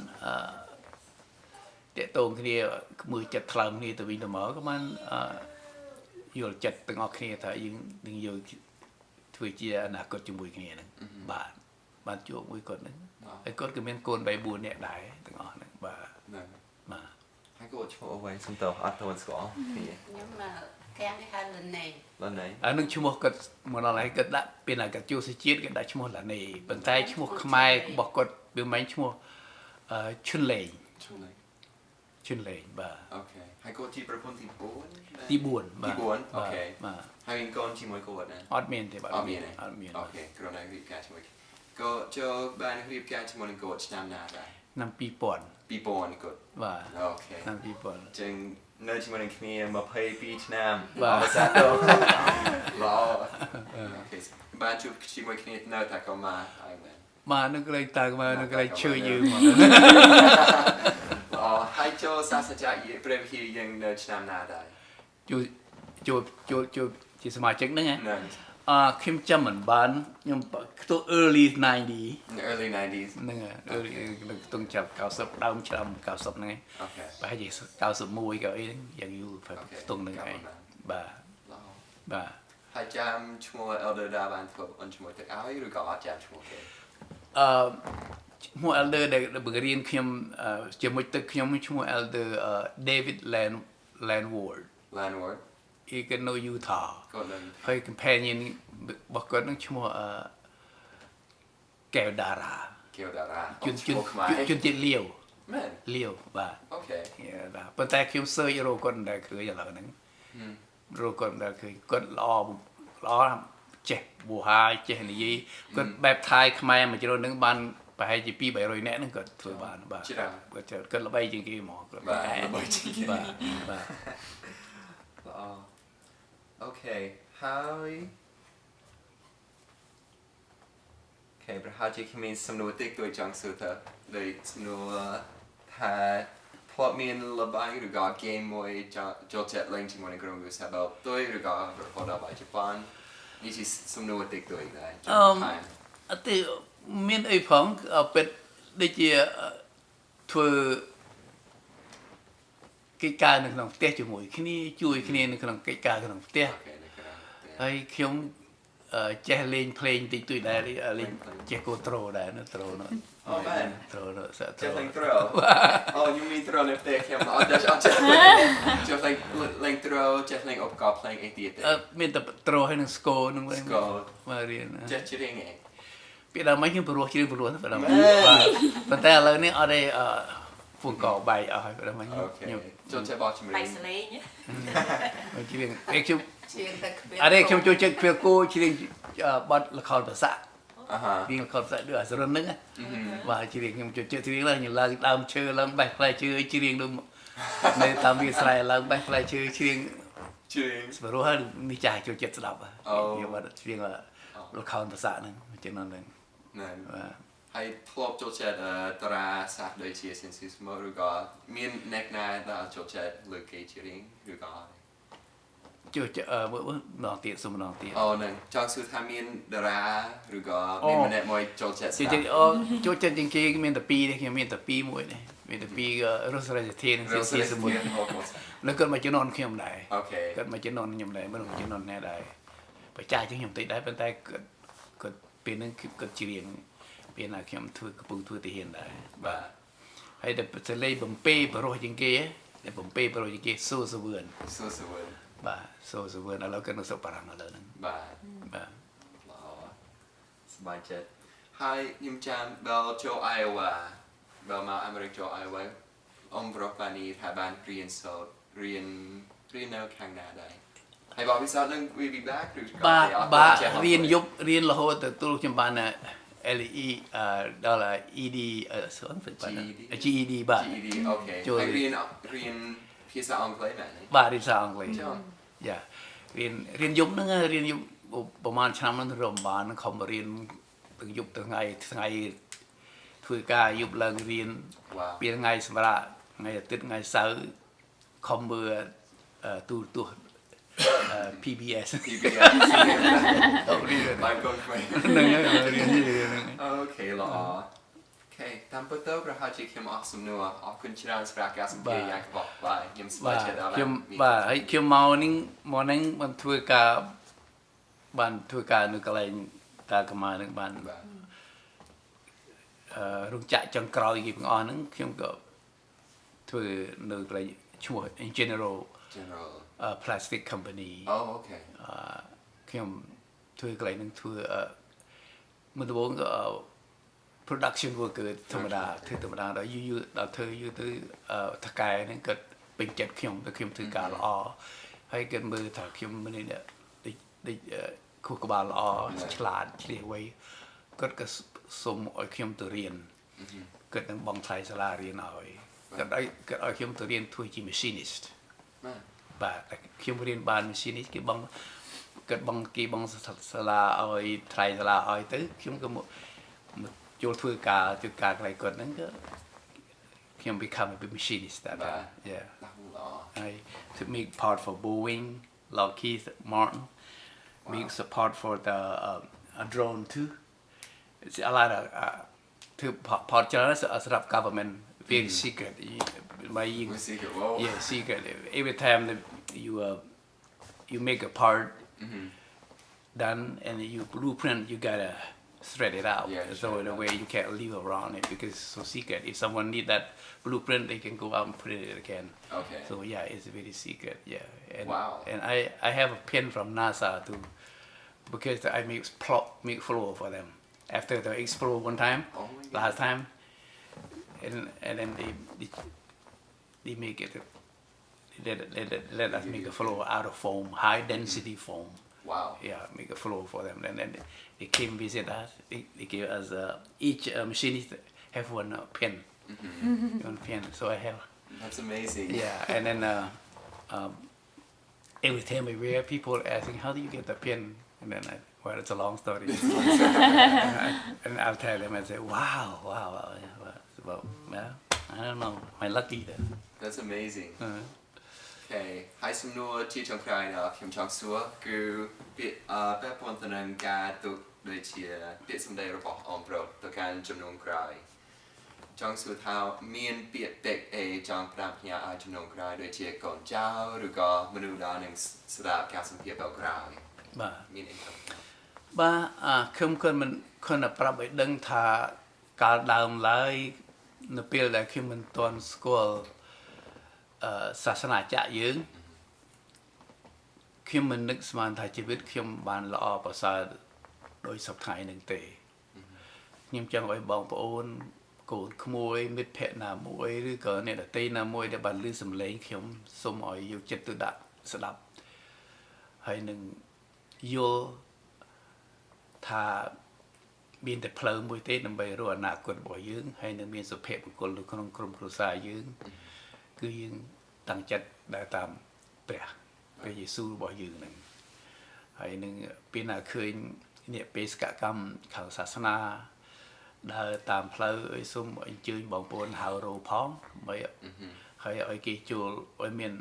để tồn cái này mười chặt thầm này từ vì nó mở cái man vô chặt từng ngọc kia thấy những đừng vô thuê chia là cột chung mùi kia này bàn chụp mùi cột đấy cái cột cái miếng côn bay buồn nhẹ đại từng ngọn này mà hai cái chỗ ở vậy xong tàu ăn tàu sữa nhưng mà kem cái hai lần này nước chung một cột một nó lại cột đãเป็นอะไรกับจูสิจิตกันได้chung một là này bên tay chung mộtขมายบอกกดเป็นไหมchung mộtชุนเลงบ่า okay ให้ก็ที่ประพนที่บุญ ที่บุญ โอเค บ่า ให้เป็นก้อนที่มวยโกดนะ ออดเมนที่บ่า ออดเมนโอเคกรณีรีบแก้ชมวยก็เจอบ้านรีบแก้ชมวยโกดน้ำหนาได้ น้ำปีป่อน ปีปอนกด บ่า โอเค น้ำปีป่อน จึงเนื้อชมวยนี้มาเพย์ปีน้ำ บ่า ภาษาโตรอโอเคบ้านชุบชมวยนี้เนื้อแต่ก็มาไอ้แมน มานึกอะไรตากมานึกอะไรช่วยยืม ให้โจซาสจักเปรียบเทียบยังเนื้อน้ำหนาได้ จูที่สมาชิกนั่นไง นั่น คิมจำเหมือนบ้านยังตัว early 90 early 90s นั่นไง early ต้องจับ90ดาวฉลาม90นั่นไง โอเค ไปให้90มวยก็ไอ้ยังอยู่ตรงนั้นไงบ่า ให้จำชั่วโมงเอลเดอร์ดาบันทบอันชั่วโมงตึกเอาหรือก็อาจจะชั่วโมงเก หัว elder เด็กเรียนคิมจะมุ่งตึกคิมชั่ว elder David Landward Landward อีกโนยูทาห์ ก็เลย ให้ companion บอกกันนั่งชั่วแก้วดารา เกี่ยวดารา จุนจิตเลี้ยว แม่น เลี้ยวบ่า โอเค ปัจจัยคิมเซอร์โรกันได้คืออย่างไรนั้นโรกันได้คือกดล้อเจ็บบัวหายเจ็บนี่กดแบบไทยขมายมันจะโดนนึงบ้านไปให้จีปีใบรอยแน่นึงกดถือบ้านบ่าก็จะกดระบายจริงๆหมอกดระบายบ่า โอเค how โอเคประหารที่มีสำนวนติ๊กตัวจังสุดเลยสำนวนถ้าพอมีระบายหรือก็เกมมวยจะจดเจ็ดเล่นที่มันกรงอยู่สบายตัวหรือก็พอระบายญี่ปุ่นนี่คือสำนวนติ๊กตัวอีกได้จังไง แต่มีไอ้ผมเป็นได้เจอทัวกิจการหนึ่งของเตี้ยจมูกที่นี่ช่วยที่นี่หนึ่งของกิจการของเตี้ยไอ้คิมเจเล่นเพลงติดตัวได้เล่นเจโกโตรได้นะโตรนะ Oh man. โตรนะสะโตร Just like throw. Oh, you mean throw if they come. Oh, just like throw, just like up got playing 88. มีแต่โตรให้หนึ่งสโกนึงมาเรียน Just chilling it. ปีเราไม่ยังปลัวคิดปลัวแต่เราแต่เราเนี่ยเอาได้ฝุ่นก่อใบเอาให้เราไม่ยัง Okay. Just about to ไป marine. สเลย์เนี่ย คิดเรื่องเอ็กซ์ เชียงแต่ อะไรคิดว่าจะเพื่อกูคิดเรื่องบอลละครภาษา Uh-huh. เรื่องละครภาษาด้วยส่วนนึงว่าคิดเรื่องยังจะคิดเรื่องอะไรอย่างเราตามเชื่อเราแบบใครเชื่อคิดเรื่องดูในตามวิสัยเราแบบใครเชื่อคิดเรื่อง Chilling. สมรู้ว่ามีใจจะเจ็ดสลับอ่ะอย่างว่าเรื่องละครภาษานั่นจะนั่นเอง Nej. Hij klopt tot het dra sagt dat je sinds is maar ruga. Min nek na da tot het locating ruga. จะเมื่อนอนเตียสมนอนเตีย Oh nee. Chang su tha min dra ruga. Min net moi tot het. จริงๆโจทย์จริงๆมีแต่ปีเนี่ยมีแต่ปีมวยเนี่ยมีแต่ปีก็รสอะไรจะเทียนเสียสมุนแล้วก็มาจะนอนเข้มได้ Okay. ก็มาจะนอนยำได้ไม่ต้องจะนอนแน่ได้ไปจ่ายจังยำติดได้เป็นแต่เกิดเป็นนึงเกิดจีเรียงเป็นอะไรเข้มถือกระปุกถือตีเห็นได้บ่าให้แต่จะเลยบ่มเป้ปรโรจริงๆแต่บ่มเป้ปรโรจริงๆสู้สะเบือน So so well. บ่าสู้สะเบือนแล้วก็นึกสปารังอะไรนั่น Ba. บ่า สบายใจให้ยิมจามเบลโจไอวาเบลมาอเมริกโจไอวาอมบรอกบานีถ้าบ้านเรียนสดเรียนแนวข้างหน้าได้ให้บอกพี่สาวเรื่อง we'll be back หรือ บ้าเรียนยุบเรียนละโหแต่ตัวจำปานะ LE ดอลลาร์ ED สอนฝึกปานะ GED บ้า GED โอเคให้เรียนภาษาอังกฤษไหม บ้าเรียนภาษาอังกฤษ จ้า อย่าเรียนยุบนั่นไงเรียนยุบประมาณชั้นนั้นโรงพยาบาลเขามาเรียนถึงยุบถึงไง ធ្វើការយប់ឡើងរៀន Wow. ពីថ្ងៃសម្រាប់ថ្ងៃអាទិត្យថ្ងៃសៅរ៍ខំមើលទូរទស្សន៍ PBS PBS. បានកូនថ្មី ហ្នឹងហើយរៀនហ្នឹង Okay ល្អOkay តាមពិតទៅប្រហែលជាខ្ញុំអស់សំណួរអរគុណច្រើនសម្រាប់ការសម្ភាសន៍យ៉ាងបោះបាយខ្ញុំស្វាគមន៍ដល់ ខ្ញុំបាទហើយខ្ញុំមកនេះបានធ្វើការនៅកន្លែងតាកម្មានឹងបាន បាទ រោងចក្រចុងក្រោយគេទាំងអស់ហ្នឹងខ្ញុំក៏ធ្វើនៅកន្លែងឈ្មោះ General General Plastic Company Oh okay ខ្ញុំធ្វើកន្លែងហ្នឹងធ្វើមុនដំបូងក៏ production worker ធម្មតាធ្វើធម្មតាដល់យូរដល់ធ្វើយូរទៅថកែហ្នឹងគាត់ពេញចិត្តខ្ញុំតែខ្ញុំធ្វើការល្អហើយគាត់មើលថាខ្ញុំនេះដូចខួរក្បាលល្អឆ្លាតឆ្លៀសវៃគាត់ក៏សុំឲ្យខ្ញុំទៅរៀនគាត់នឹងបង់ថ្លៃសាលារៀនឲ្យគាត់ឲ្យខ្ញុំទៅរៀនធ្វើជា machinist បាទតែខ្ញុំរៀនបាន machinist គេបង់សាលាឲ្យថ្លៃសាលាឲ្យទៅខ្ញុំក៏មកចូលធ្វើការកន្លែងគាត់ហ្នឹងក៏ខ្ញុំ become a machinist that yeah ល្អ I to make part for Boeing Lockheed Martin make support for the a drone too it's a lot of ធ្វើ part ច្រើនសម្រាប់ government very secret by We see it wow yeah secret every time that you make a part done and you blueprint you gotta thread it out so in a way you can't live around it because it's so secret if someone need that blueprint they can go out and put it again Okay so yeah it's very secret yeah and Wow. and I have a pen from NASA too because I make floor for them after they explode one time Oh my God. last time and then they make it let us make a floor out of foam high density foam Wow yeah make a floor for them and then they came visit us they gave us each machinist have one pen one pen so I have That's amazing yeah and then every time I wear people asking how do you get the pen and then well it's a long story and I'll tell them and say wow well I don't know my lucky then That's amazing Okay ហើយសំណួរជាចុងក្រោយដល់ខ្ញុំចង់សួរគឺពាក្យពាក់ព័ន្ធទៅនឹងការទុកដូចជាពាក្យសម្ដីរបស់អមប្រុសទៅកាន់ចំនួនក្រោយចង់សួរថាមានពាក្យពេចន៍អីចង់ប្រាប់ផ្ញើឲ្យចំនួនក្រោយដូចជាកូនចៅឬក៏មនុស្សដែលនឹងស្ដាប់ការសម្ភាសន៍ដល់ក្រោយ បាទ មានអីครับ បាទខ្ញុំគាត់មិនប្រាប់ឲ្យដឹងថាកាលដើមឡើយនៅពេលដែលខ្ញុំមិនទាន់ស្គាល់សាសនាចាក់យើងខ្ញុំមិននឹកស្មានថាជីវិតខ្ញុំបានល្អប្រសើរដោយសពថ្ងៃនឹងទេខ្ញុំចង់ឲ្យបងប្អូនកូនក្មួយមិត្តភ័ក្តិណាមួយឬក៏អ្នកដទៃណាមួយដែលបានឮសំឡេងខ្ញុំសូមឲ្យយកចិត្តទុកដាក់ស្ដាប់ហើយនឹងយល់ថាមានតែផ្លូវមួយទេដើម្បីរកអនាគតរបស់យើងហើយនឹងមានសុភមង្គលនៅក្នុងក្រុមគ្រួសារយើងគឺយើងតាំងចិត្តដើរតាមព្រះយេស៊ូវរបស់យើងនឹងហើយនឹងពេលណាឃើញអ្នកបេសកកម្មខាងសាសនាដើរតាមផ្លូវឲ្យសូមអញ្ជើញបងប្អូនហៅរោផងដើម្បីហើយឲ្យគេចូលឲ្យមាន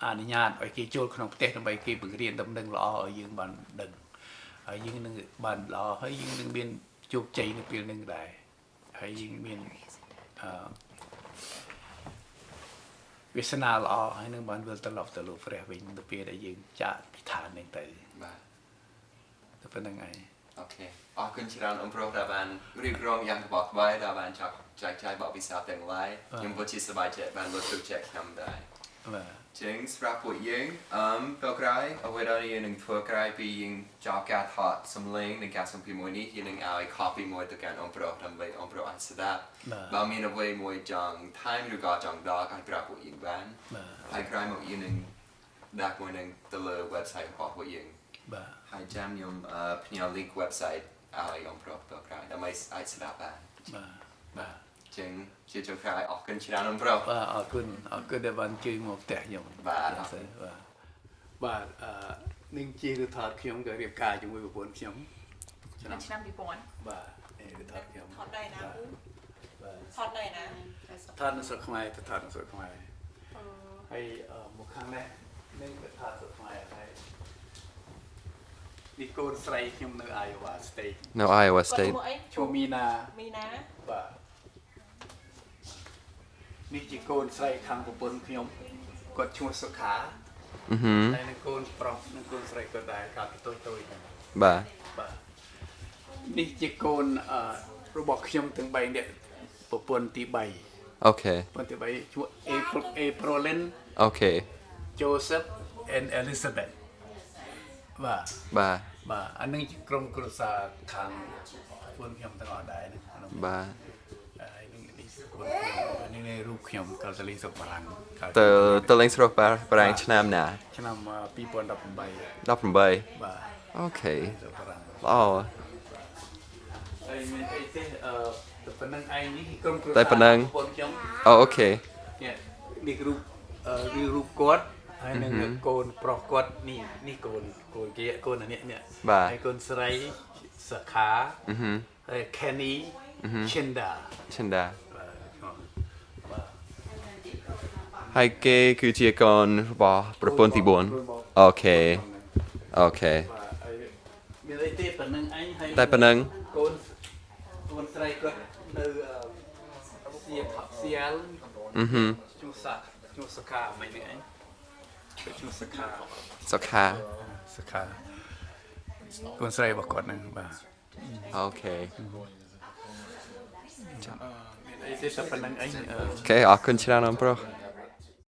អនុញ្ញាតឲ្យគេចូលក្នុងផ្ទះដើម្បីគេបង្រៀនដំណឹងល្អឲ្យយើងបានដឹងហើយយើងនឹងបានល្អហើយយើងនឹងមានជោគជ័យនៅពេលនឹងដែរហើយយើងមានវាសនាល្អហើយនឹងបានវិលត្រឡប់ទៅលោកព្រះវិញទៅពេលដែលយើងចាកពីឋាននេះទៅ បាទ ទៅប៉ុណ្្នឹងហើយ អូខេអរគុណច្រើនអមប្រុសដែលបានរៀបរាប់យ៉ាងក្បោះក្បាយដែលបានចែកចាយបទពិសោធន៍ទាំងឡាយខ្ញុំពិតជាសប្បាយចិត្តបានលើកទឹកចិត្តខ្ញុំដែរ បាទ ជាងស្រាប់ពួកយើងពេលក្រោយអ្វីដែលយើងនឹងធ្វើក្រោយពីយើងចោលការថតសំឡេងនៃការសម្ភាសន៍មួយនេះយើងនឹងឲ្យ copy មួយទៅកាន់អមប្រុសដើម្បីអមប្រុសអាចស្ដាប់បើមានអ្វីមួយចង់ time ឬក៏ចង់ដកឲ្យប្រាប់ពួកយើងបានហើយក្រោយមកយើងនឹងដាក់មួយនឹងទៅលើ website របស់ពួកយើង បាទ ហើយចាំខ្ញុំផ្ញើ link website ឲ្យអមប្រុសទៅក្រោយដើម្បីអាចស្ដាប់បាន បាទ ជាងជាចុងក្រោយអរគុណច្រើនអមប្រុស បាទអរគុណដែលបានជួយមកផ្ទះខ្ញុំ បាទ បាទនឹងជាឬថតខ្ញុំក៏រៀបការជាមួយប្រពន្ធខ្ញុំ ឆ្នាំ2000 បាទនេះគឺថតខ្ញុំ ថតដែរណា ថតនៅណា ថតនៅស្រុកខ្មែរទៅថតនៅស្រុកខ្មែរហើយមកខាងនេះនឹងទៅថតស្រុកខ្មែរហើយនេះកូនស្រីខ្ញុំនៅ Iowa State No Iowa គាត់ឈ្ State មោះអី ឈ្មោះមីណា មីណា បាទនេះជាកូនស្រីខាងប្រពន្ធខ្ញុំគាត់ឈ្មោះសុខា ហើយនឹងកូនប្រុសនិងកូនស្រីគាត់ដែរកើតតូចហ្នឹង បាទ បាទនេះជាកូនរបស់ខ្ញុំទាំង3នាក់ប្រពន្ធទី3 អូខេ ប្រពន្ធទី3ឈ្មោះ April អូខេ Joseph and Elizabeth បាទ បាទ បាទអានឹងជាក្រុមគ្រួសារខាងប្រពន្ធខ្ញុំទាំងអស់ដែរណា បាទ ហើយនឹងនេះប្រពន្ធខ្ញុំនេះរូបខ្ញុំកាលតលីសុកបារាំង ទៅលេងស្រុកបារាំងឆ្នាំណា ឆ្នាំ2018 18 បាទ អូខេ សុកបារាំង ល្អ ហើយមានអីទេតែប៉ុណ្្នឹងឯងនេះក្រុមគ្រួ តែ សារ ប៉ុណ្ណឹង ប្រពន្ធខ្ញុំ អូខេ នេះរូបគាត់ហើយនឹងកូនប្រុសគាត់នេះកូនគេកូននេះហើយកូនស្រីសខាហើយ Kenny Chinda ឈិនដាហើយគេគឺជាកូនរបស់ប្រពន្ធទី4អូខេអូខេ មានអីទេប៉ុណ្្នឹងឯងហើយ តែប៉ុណ្ណឹង កូនស្រីគាត់នៅសៀលឈ្មោះសខាមិននេះឯងឈ្មោះសខា សុខា សខាកូនស្រីរបស់គាត់ហ្នឹងបាទ អូខេ មានអីទេតែប៉ុណ្្នឹងឯង អូខេអរគុណច្រើនអរប្រុស